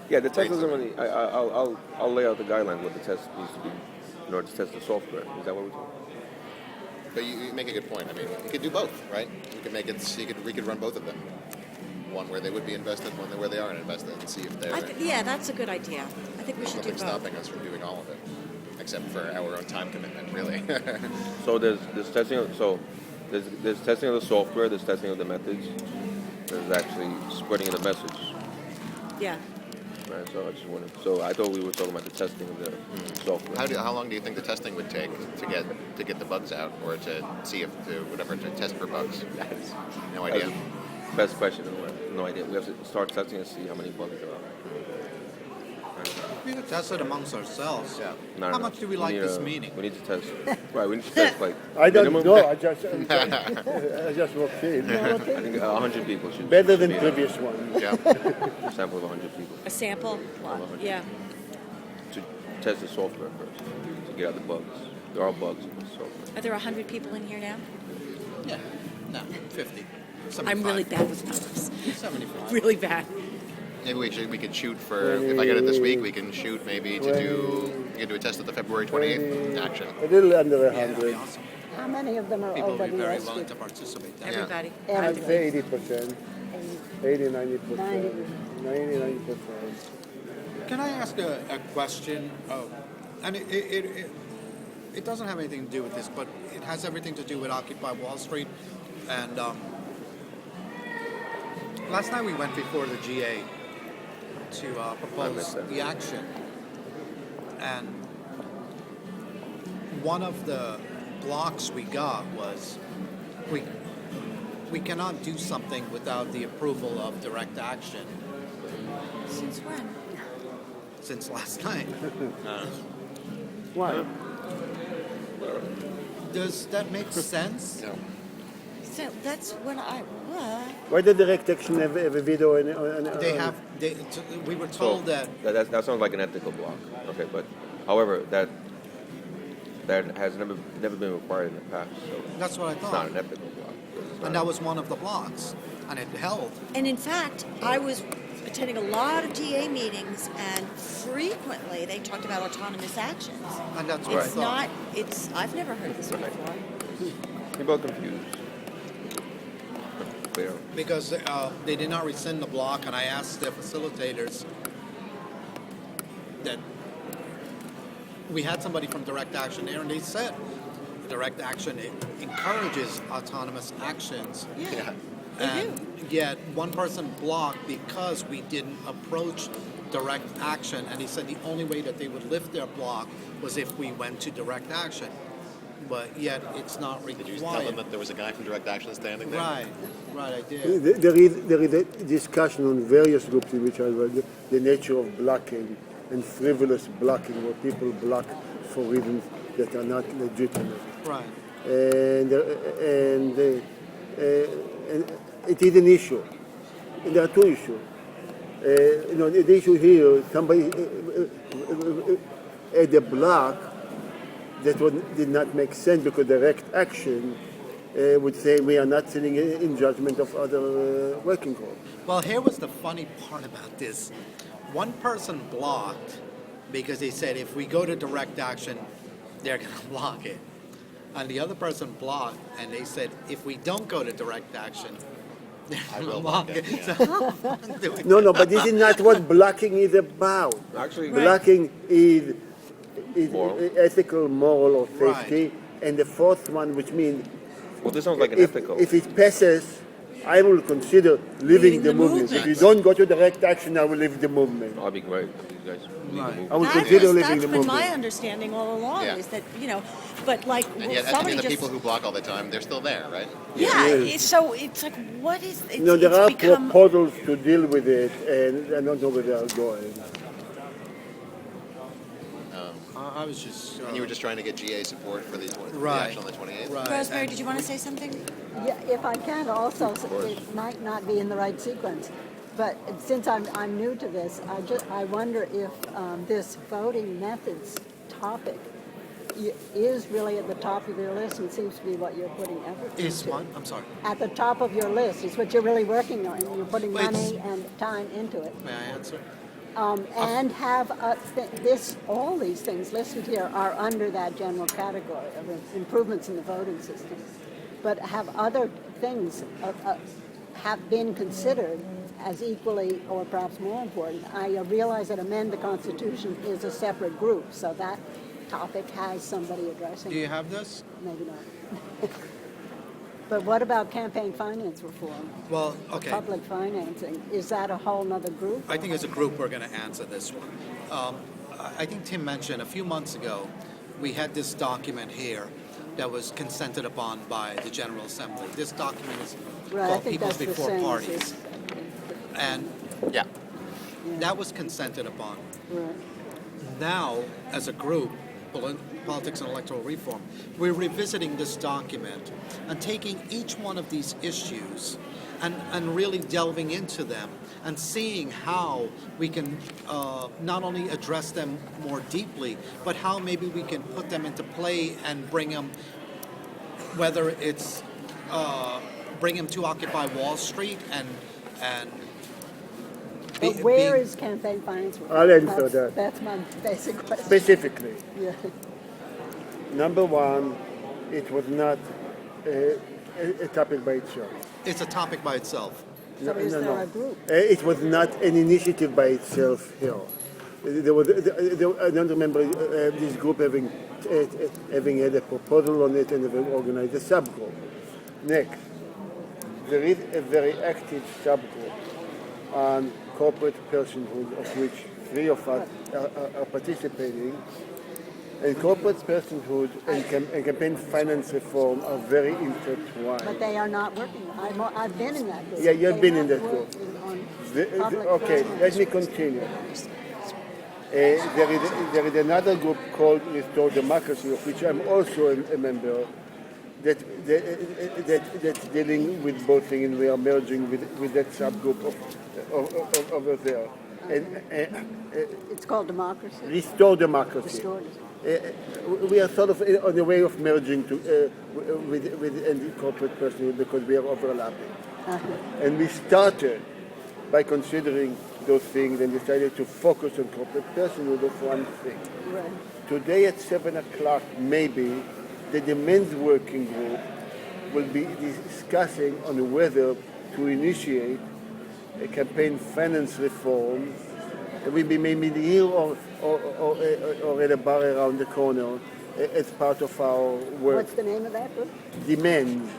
Yeah, the test doesn't really. I'll lay out the guidelines what the test needs to be in order to test the software. Is that what we're talking? But you make a good point. I mean, you could do both, right? You could make it. We could run both of them. One where they would be invested, one where they aren't invested, and see if they're. Yeah, that's a good idea. I think we should do Nothing's both. stopping us from doing all of it, except for our own time commitment, really. So there's testing. There's testing of the software. There's testing of the methods. There's actually spreading of the message. Yeah. Right. So I just wanted. So I thought we were talking about the testing of the software. How long do you think the testing would take to get the bugs out, or to see if to test for bugs? No idea. Best question. No idea. We have to start testing and see how many bugs there are. We could test it amongst ourselves. Yeah. Not How enough. much do we like need this a- meeting? We need to test. Right. We need to test like. I don't minimum- know. I just walked in. I think 100 people should. Better should than be enough. previous one. Yeah. A sample of 100 people A sample? Yeah. to test the software first to get out the bugs. There are bugs in the software. Are there 100 people in here now? Yeah. No, 50. I'm really bad with numbers. 75. Really bad. Maybe we could shoot for. If I get it this week, we can shoot maybe to do. We can do a test at the February 28th action. A little under Yeah, that'd be 100. awesome. How many of them are People will be very OWS? willing to participate. Then. Everybody. I'd say 80%. 80, 90%. 90. 90%. Can I ask a question? And it doesn't have anything to do with this, but it has everything to do with Occupy Wall Street. And last night we went before the GA to propose the action. And one of the blocks we got was we cannot do something without the approval of direct action Since when? since last night. Why? Does that make sense? No. So that's when what? Why did direct action have a veto? We were So told that that sounds like an ethical block. Okay, but however, that has never been required in the past. So that's what I it's not thought. an ethical block. It's not And that was one of the blocks, and it held. And in fact, I was attending a lot of DA meetings, and frequently they talked about autonomous actions. And that's what I It's thought. not. It's. I've never heard this before. People are confused. Clear. Because they did not rescind the block, and I asked the facilitators that we had somebody from direct action there, and they said direct action encourages autonomous actions. Yeah. They And yet one person blocked because we didn't approach direct action, and he said the only way that they would lift their block was if we went to direct action. But yet it's not required. Did you tell them that there was a guy from Direct Action standing there? Right, I did. There is a discussion on various groups in which I read the nature of blocking and frivolous blocking, where people block for reasons that are not legitimate. Right. And it is an issue. And there are two issues. The issue here, somebody at the block that did not make sense because direct action would say we are not sitting in judgment of other working groups. Well, here was the funny part about this. One person blocked because they said if we go to direct action, they're going to block it. And the other person blocked, and they said if we don't go to direct action, they're going to block it. So, No, but this is not what blocking is about. Actually, Blocking is Moral. ethical, moral, or Right. safety. And the fourth one, which means well, this sounds like an if ethical. it passes, I will consider leaving the movement. If you don't go to direct action, I will leave the movement. I'll be great. You guys leave the Right. movie. I will consider leaving That's the been my movement. understanding all along. Yeah. Is that but like And yet, somebody the just people who block all the time, they're still there, right? So it's like what is it's, No, there it's are become proposals to deal with it, and I don't know where they are going. I was just. And you were just trying to get GA support for the Right. action on the 28th? Right. Rosemary. and- Did you want to say something? Yeah, if I can also, it might not be in the right sequence, but since I'm new to this, I wonder if this voting methods topic is really at the top of your list and seems to be what you're putting effort into. Is one? I'm sorry. At the top of your list is what you're really working on. You're putting Well, it's- money and time into it. May I answer? And have all these things listed here are under that general category of improvements in the voting system. But have other things have been considered as equally or perhaps more important. I realize that amend the Constitution is a separate group, so that topic has somebody addressing Do you it. have this? Maybe not. But what about campaign finance reform? Well, okay. Public financing, is that a whole nother group? I think as a group we're going to answer this one. I think Tim mentioned a few months ago we had this document here that was consented upon by the General Assembly. This document is Right, I called think People's that's the Before same as Parties. this. And Yeah. that was consented upon. Right. Now, as a group, Politics and Electoral Reform, we're revisiting this document and taking each one of these issues and really delving into them and seeing how we can not only address them more deeply, but how maybe we can put them into play and bring them, whether it's bring them to Occupy Wall Street and But where is campaign finance reform? I'll answer that. That's my basic question. Specifically, Yeah. number one, it was not a topic by itself. it's a topic by itself. So is there a group? It was not an initiative by itself here. Another member of this group having had a proposal on it and having organized a subgroup. Next, there is a very active subgroup on corporate personhood, of which 3 of us are participating. And corporate personhood and campaign finance reform are very intertwined. But they are not working. I've been in that group. Yeah, you've been They're in not that group. working on public Okay, personhood. let me continue. There is another group called Restore Democracy, of which I'm also a member, that's dealing with both things, and we are merging with that subgroup over there. And It's called democracy. Restore Democracy. Restored. We are sort of on the way of merging with corporate personhood because we are overlapping. And we started by considering those things and decided to focus on corporate personhood of one thing. Right. Today at 7 o'clock, maybe, the men's working group will be discussing on whether to initiate a campaign finance reform. It will be maybe here or at a bar around the corner as part of our work. What's the name of that group? The men.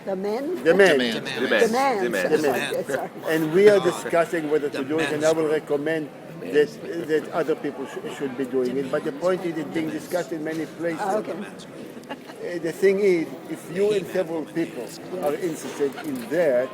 The men? The men. Demands. Sorry. And we are discussing whether to do it, and I will recommend that other people should be doing it. But the point is, it's being discussed in many places. Okay. The thing is, if you and several people are interested in that,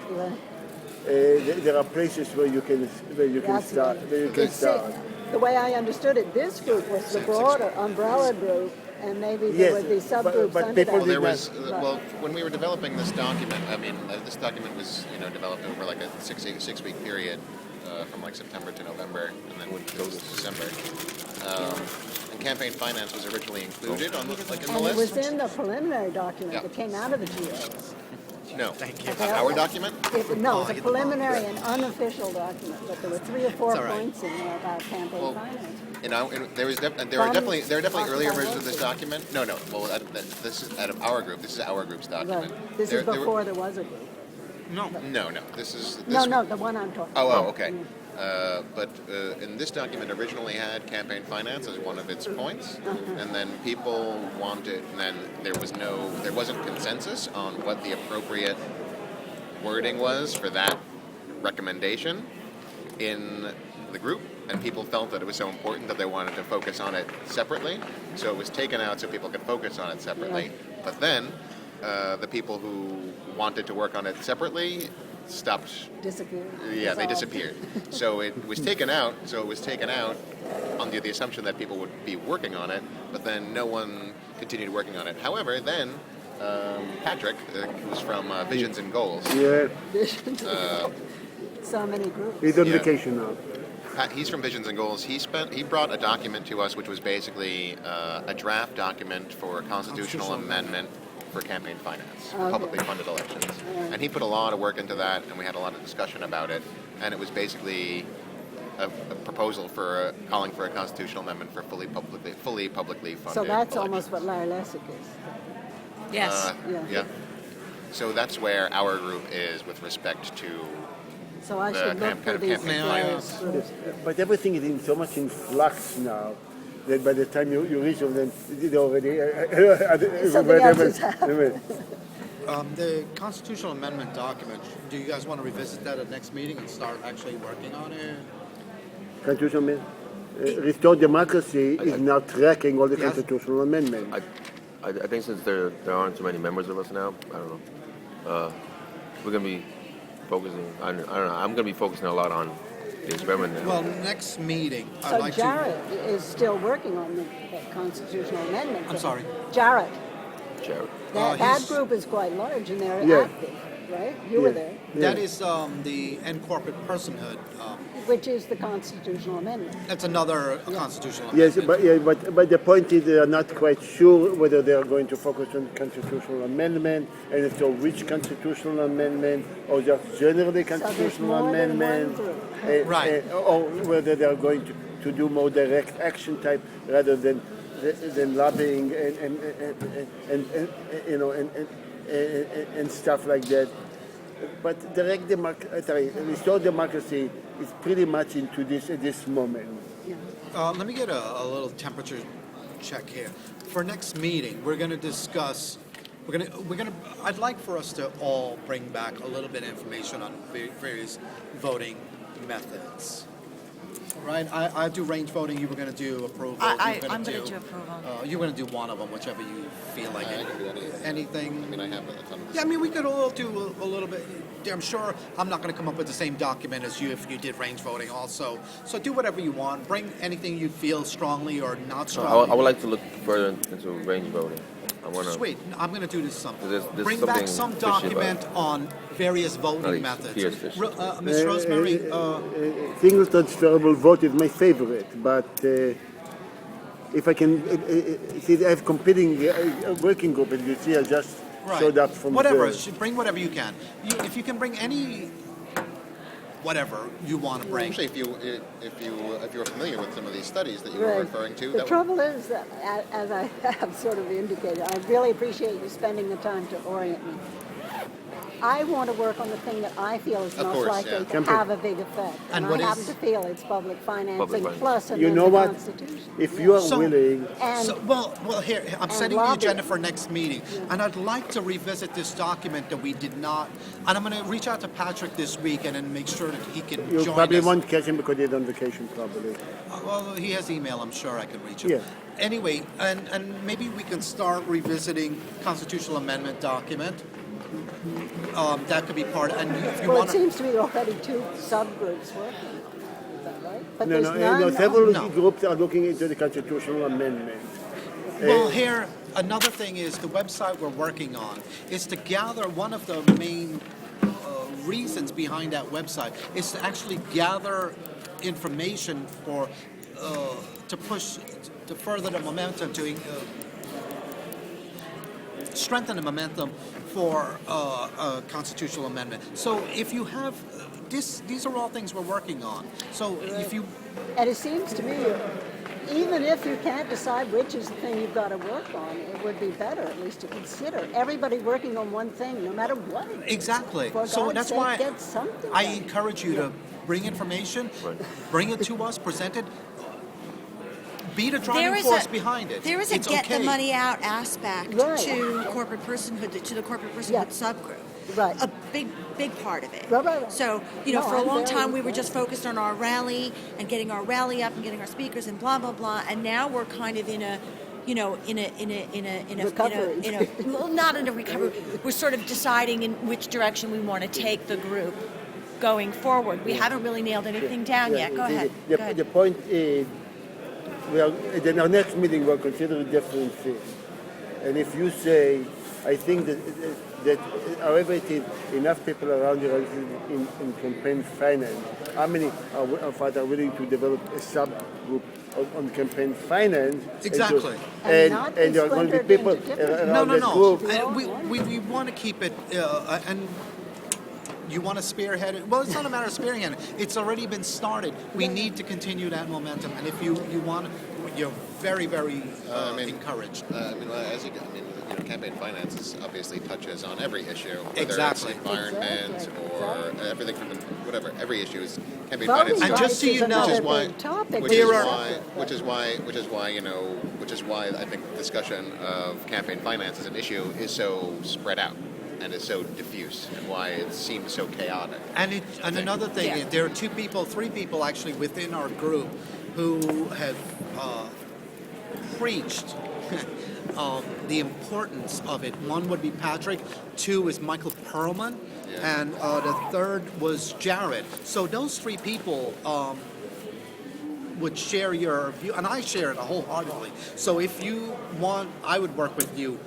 there are places where you can That's start. right. Where you can start. The way I understood it, this group was the broader umbrella group, and maybe there would be subgroups but under people that. Well, there was Right. well when we were developing this document. I mean, this document was developed over like a six-week period from like September to November, and then until December. And campaign finance was originally included on the in the And it was list. in the preliminary document Yeah. that came out of the GAs. No, our document. No, it's a preliminary and unofficial document, but there were 3 or 4 points in there about campaign Well, finance. There are definitely earlier versions of this document. No. Well, this is out of our group. This is our group's document. Right. This is There were- before there was a group. No. This is No, the one I'm talking about. Oh, okay. But in this document originally had campaign finance as one of its points, and then people wanted, and then there wasn't consensus on what the appropriate wording was for that recommendation in the group, and people felt that it was so important that they wanted to focus on it separately, so it was taken out so people could focus on it separately. But then the people who wanted to work on it separately stopped. Disappeared. Yeah, they Dissolved. disappeared. So it was taken out. So it was taken out under the assumption that people would be working on it, but then no one continued working on it. However, then Patrick, who's from Visions and Goals, Yeah, So many groups. he's on Yeah. vacation now. he's from Visions and Goals. He brought a document to us, which was basically a draft document for a constitutional amendment for campaign finance, for publicly funded elections. And he put a lot of work into that, and we had a lot of discussion about it. And it was basically a proposal for calling for a constitutional amendment for fully publicly funded. So that's elections. almost what Larry Lessig is. Yes. Yeah. So that's where our group is with respect to. So I The should look for these campaign various groups. But everything is in so much in flux now that by the time you reach them, they already. Something else has happened. The constitutional amendment document, do you guys want to revisit that at next meeting and start actually working on it? Constitutional amendment. Restore Democracy is now tracking all the Yes. constitutional amendments. I think since there aren't too many members of us now, I don't know. We're gonna be focusing. I don't know. I'm gonna be focusing a lot on the experiment now. Well, next meeting, I'd So like Jarrett is still working on the constitutional amendment. I'm sorry. Jarrett. Jared. That he's- group is quite large and they're Yeah. active, right? You were Yeah. there, to, that is the end corporate personhood. which is the constitutional amendment. That's another constitutional Yes, amendment. but the point is they are not quite sure whether they are going to focus on constitutional amendment, and if so, which constitutional amendment, or just generally constitutional more than one amendment, group. Right. or whether they are going to do more direct action type rather than lobbying and stuff like that. But restore democracy is pretty much into this at this moment. Let me get a little temperature check here. For next meeting, we're going to discuss. I'd like for us to all bring back a little bit of information on various voting methods. Right? I do range voting. You were going to do approval. I'm going to do approval. You're going to do one of them, whichever you feel like. I can do Anything. I mean, I have a ton of Yeah, I mean, we could all do a little bit. I'm sure I'm not going to come up with the same document as you if you did range voting also. So do whatever you want. Bring anything you feel strongly or not strongly. I would like to look further into range voting. I want to. Sweet. I'm going to do this something. There's Bring back something some fishy about document it. on various voting Nice. methods. Here's fishy. Ms. Rosemary, Single transferable vote is my favorite, but if I can see, I have competing working group, and you see, I just showed up from whatever. the, Bring whatever you can. If you can bring any whatever you want to bring. Actually, if you're familiar with some of these studies that you were Right. referring to, The that trouble is that, as I have sort of indicated, I really appreciate you spending the time to orient me. I want to work on the thing that I feel is Of most course, likely yeah. to Campaign. have a big effect. And And what I happen is- to feel it's public financing Public finance. plus and you then know the what? Constitution. If you are So- willing, And Well, here I'm and setting the lobby agenda it. for next meeting, and I'd like to revisit this document that we did not. And I'm going to reach out to Patrick this week and then make sure that he can you join probably us. won't catch him because he's on vacation, probably. Well, he has email. I'm sure I can reach him. Yeah. Anyway, and maybe we can start revisiting constitutional amendment document. That could be part. And if you well, want it seems to me there are already two subgroups working on it. Is that right? But No, there's no, none. several No. groups are looking into the constitutional amendment. Well, here, another thing is the website we're working on is to gather one of the main reasons behind that website is to actually gather information for to push to further the momentum to strengthen the momentum for a constitutional amendment. So if you have these are all things we're working on. So if you And it seems to me, even if you can't decide which is the thing you've got to work on, it would be better at least to consider everybody working on one thing, no matter what it is. Exactly. For So God's that's sake, why get something I done. encourage you to bring information, bring it to us, present it, be the driving force behind it. There is a It's get okay. the money out aspect Right. to corporate personhood, to the corporate personhood Yeah. subgroup. Right. A big part of it. Right. So, No, for a I'm long very time we were impressed. just focused on our rally and getting our rally up and getting our speakers and blah blah blah. And now we're kind of in a Recovery. well, not in a recovery. We're sort of deciding in which direction we want to take the group going forward. We haven't really nailed anything down yet. Go ahead. Go ahead. The point is, in our next meeting, we'll consider different things. And if you say, I think that however it is, enough people around here are in campaign finance, how many of us are willing to develop a subgroup on campaign finance? Exactly. And not be and there are going to be people splintered into different- around that No. group. We want to keep it, and you want to spearhead it. Well, it's not a matter of spearheading it. It's already been started. We need to continue that momentum. And if you want, you're very, very encouraged. Campaign finances obviously touches on every issue, whether Exactly. it's environment Exactly. or everything from whatever. Every issue is campaign Voting finance. And rights just so is you know- another Which is why- big topic. Which which is There are- why I think the discussion of campaign finance as an issue is so spread out and is so diffuse, and why it seems so chaotic. And another thing, Yeah. there are 3 people actually within our group who have preached the importance of it. One would be Patrick, 2 is Michael Perlman, Yeah. and the 3rd was Jared. So those 3 people would share your view, and I share it wholeheartedly. So if you want, I would work with you.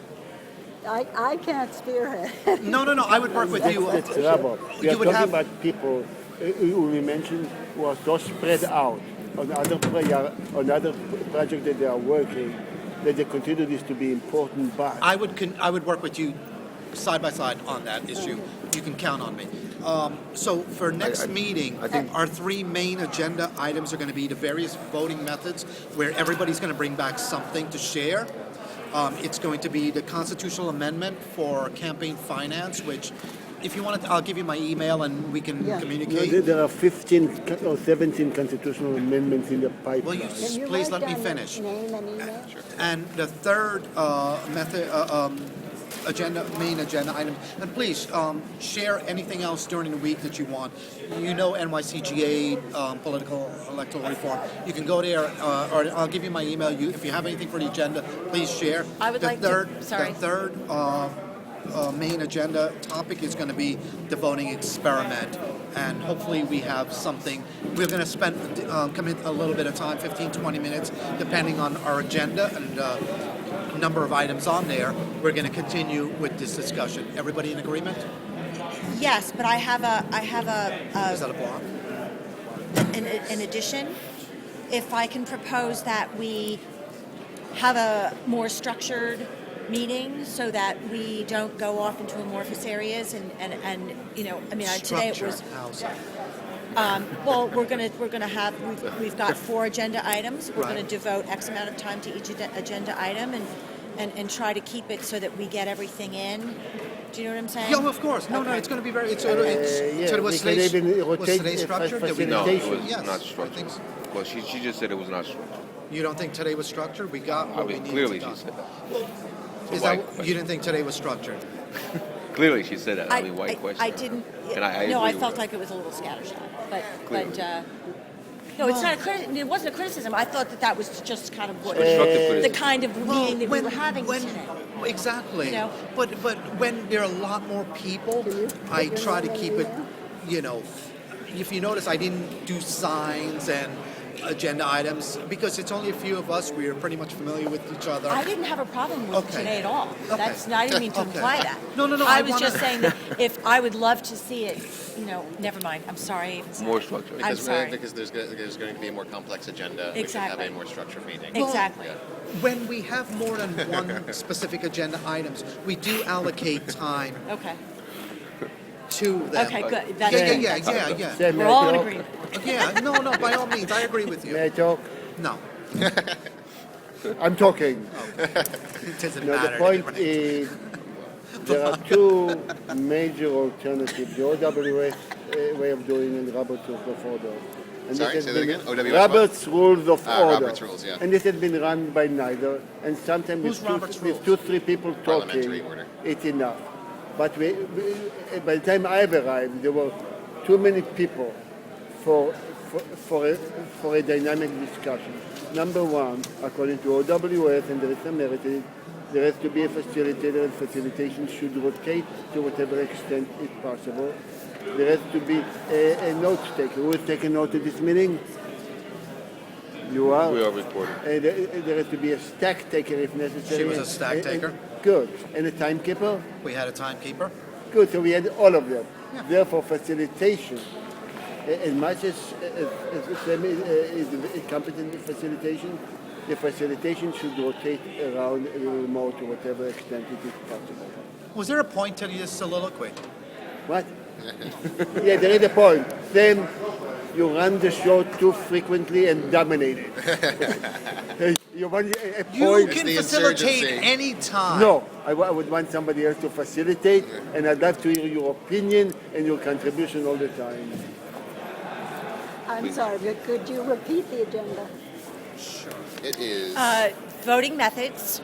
I can't spearhead. No, I would work with you. That's trouble. We You are would talking have- about people who we mentioned who are so spread out on other projects that they are working, that they consider this to be important, but I would work with you side by side on that issue. You can count on me. So for next meeting, I think- our 3 main agenda items are going to be the various voting methods, where everybody's going to bring back something to share. It's going to be the constitutional amendment for campaign finance, which if you want, I'll give you my email and we can Yeah. communicate. There are 15 or 17 constitutional amendments in the pipeline. Will you Can you please write let me down finish? your name and email? And the third main agenda item, and please share anything else during the week that you want. You know NYCGA political electoral reform. You can go there, or I'll give you my email. If you have anything for the agenda, please share. I would like to- sorry. The third main agenda topic is going to be the voting experiment, and hopefully we have something. We're going to commit a little bit of time, 15, 20 minutes, depending on our agenda and number of items on there. We're going to continue with this discussion. Everybody in agreement? Yes, but I have Is that a block? in addition, if I can propose that we have a more structured meeting so that we don't go off into amorphous areas and you know, I mean, today it was. Structure. How's that? Well, we're gonna have we've got 4 agenda items. We're Right. going to devote X amount of time to each agenda item and try to keep it so that we get everything in. Do you know what I'm saying? Yeah, of course. No, it's going to be very. It's, yeah, so was we can today's, even was rotate today's structured? Did we No, not? it was Yes, not I think structured. so. Well, she just said it was not structured. You don't think today was structured? We got I what we mean, needed clearly to she done. said that. Is Why that you didn't think today was structured? Clearly she said that. I mean, why question? I didn't. And I no, agree I with felt her. like it was a little scattershot, but Clearly. no, it's not a it wasn't a criticism. I thought that was just kind of what Constructive the criticism. kind of meeting that we were having when, today. Exactly. You know? But when there are a lot more people, Can you I put your try to name keep in it, there? you know, if you notice, I didn't do signs and agenda items because it's only a few of us. We are pretty much familiar with each other. I didn't have a problem with Okay. today at all. Okay. That's I didn't mean to Okay. imply that. No. I was just saying that if I would love to see it, you know, never mind. I'm sorry. I even said More it. structured. I'm sorry. Because there's going to be a more complex agenda. We should have Exactly. a more structured meeting. Exactly. When we have more than one specific agenda items, we do allocate time Okay. to them. Okay. Good. Yeah, That's yeah. Sam, We're may I all in talk? agreement. Yeah, no, by all means, I agree with May I you. talk? No, I'm talking. it doesn't No, the matter. point Everybody- is there are two major alternatives: the OWS way of doing and Robert's Rules of Order. And Sorry, this say has that been- again? OWS what? Robert's Rules of Order. Robert's Rules, yeah. And this has been run by neither. And sometimes Who's Robert's with Rules? 2-3 people Parliamentary talking, order. it's enough. But by the time I've arrived, there were too many people for a dynamic discussion. Number one, according to OWS, and there is some merit in it, there has to be a facilitator, and facilitation should rotate to whatever extent is possible. There has to be a note taker. Who is taking note of this meeting? You are. We are recording. And there has to be a stack taker if necessary. She was a stack And- taker? Good. And a timekeeper? We had a timekeeper. Good, so we had all of them. Yeah. Therefore, facilitation, as much as Sam is a competent in facilitation, the facilitation should rotate around a little more to whatever extent it is possible. Was there a point to this soliloquy? What? Yeah, there is a point. Then you run the show too frequently and dominate it. You want a You point? can the facilitate insurgency. any time. No, I would want somebody else to facilitate, and I'd love to hear your opinion and your contribution all the time. I'm sorry, but could you repeat the agenda? It is Voting methods,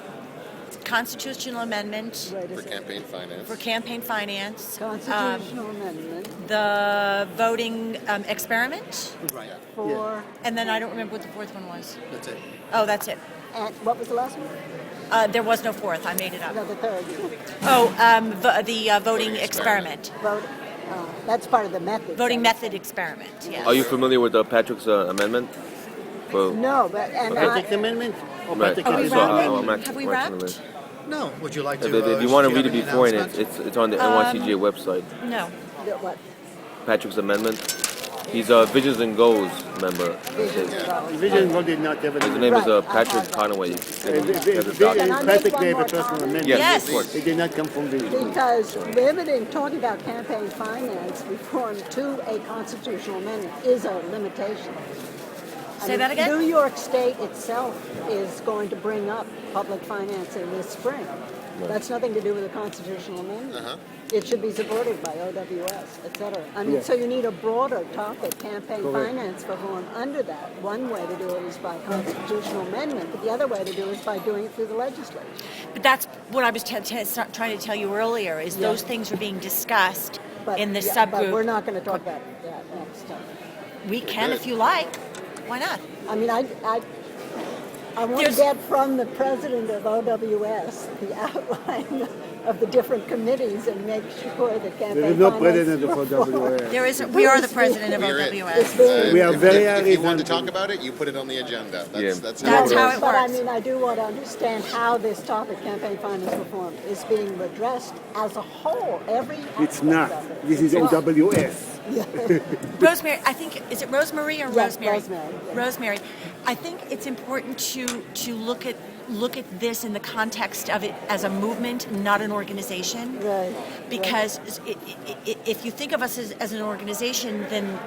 constitutional amendment Wait a for second. campaign finance. for campaign finance, Constitutional amendment the voting experiment, Right. for, and then I don't remember what the fourth one was. That's it. Oh, that's it. and what was the last one? There was no fourth. I made it up. No, the third. Oh, the voting experiment. Vote, that's part of the method. Voting method experiment, yes. Are you familiar with Patrick's amendment? For, No, but, and Patrick's amendment? Or Right. Patrick Are we Harris' So, wrapping? amendment? Have we writing the wrapped? list. No. Would you like to? If you want to do read have it any before, and announcement? it's on the NYCGA website. No. what? Patrick's amendment. He's a Visions and Goals member. Visions His and goals. Vision Gold did not have a name is Right. Patrick Conaway. He has a document. Can I make Patrick one gave a more personal comment? amendment. Yes, Yes. of course. It did not come from Vision. Because limiting, talking about campaign finance reform to a constitutional amendment is a limitation. I Say mean, that again? New York State itself is going to bring up public financing this spring. That's nothing to do with a constitutional amendment. Uh-huh. It should be supported by OWS, et cetera. I mean, Yeah. so you need a broader topic, campaign Correct. finance reform under that. One way to do it is by constitutional amendment, but the other way to do it is by doing it through the legislature. But that's what I was trying to tell you earlier, is those things are being discussed in the But subgroup. we're not going to talk about that next time. We can if you like. Why not? I mean, I want to There's- get from the president of OWS the outline of the different committees and make sure that campaign There is no finance president of reform- OWS. There is. We are the president of We're it. OWS. We are If- very if you want to horizontal. talk about it, you put it on the agenda. That's That's it how works. it But I works. mean, I do want to understand how this topic, campaign finance reform, is being addressed as a whole, every It's aspect not. of it. This is It's not. OWS. Rosemary, I think, is it Rosemary or Yes, Rosemary? Rosemary, yeah. Rosemary. I think it's important to look at this in the context of it as a movement, not an organization. Right. Because if you think of us as an organization, then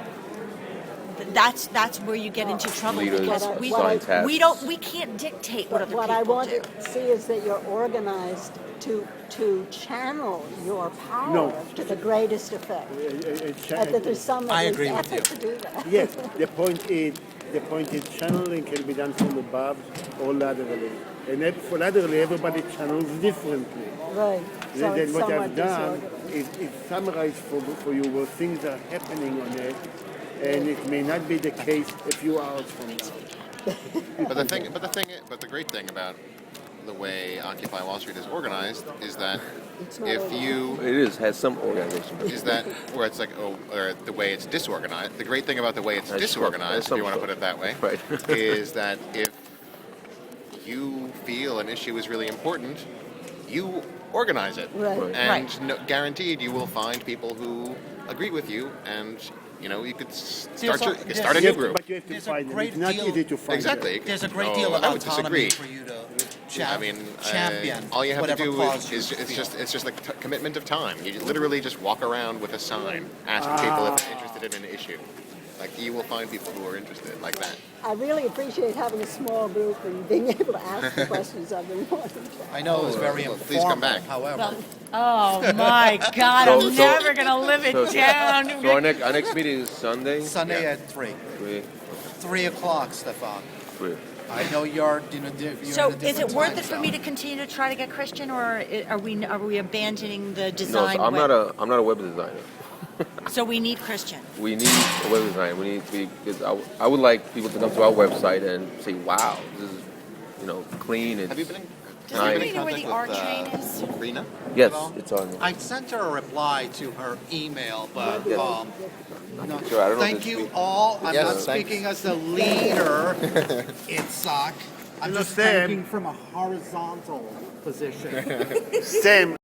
that's where you get into trouble, Leaders, because assign tasks. we can't dictate what But other what I people want do. to see is that you're organized to channel your power No. to the greatest effect. That there's some I at agree least with effort to do that. Yes, the point is channeling can be done from above or laterally. And for laterally, everybody channels differently. Right. So Then it's what somewhat I've done disorganized. is summarize for you where things are happening on it, and it may not be the case a few hours from now. But the great thing about the way Occupy Wall Street is organized is that It's not if organized. you It has some organization. is that where it's like or the way it's disorganized. The great thing about the way it's That's disorganized, some- if you want to put it that way, Right. is that if you feel an issue is really important, you organize it, Right. Right. and Right. no, guaranteed you will find people who agree with you, and you could start There's you could start a Yes, new group. but you have to There's a find them. great It's not deal- easy to find them. Exactly. There's a great No, deal of I would autonomy disagree. for you to I mean, champion all you have to whatever do cause is you it's just like commitment of time. You literally just walk around with a sign asking people if they're interested in an issue. Like you will find people who are interested like that. I really appreciate having a small group and being able to ask the questions I've been wanting to. I know it was very Well, informal. please come back. However, Oh my God! So- I'm so- never gonna live it down. So our next meeting is Sunday. Sunday Yeah. at 3. 3. Stefan. 3. I know you're you're So in a is different it worth time it for me to zone. continue to try to get Christian, or are we abandoning the No, design? so I'm not a web designer. So we need Christian. We need a web designer. We need because I would like people to come to our website and say, "Wow, this is clean." It's Have you been in, Does have you anybody been in know where the contact R with, train is? Rena? Yes, at all? it's on. I sent her a reply to her email, but Yes. no. Sure, I don't know Thank if you it's- all. I'm Yes, not thanks. speaking as the leader in SOC. I'm just Sam. speaking from a horizontal position. Sam,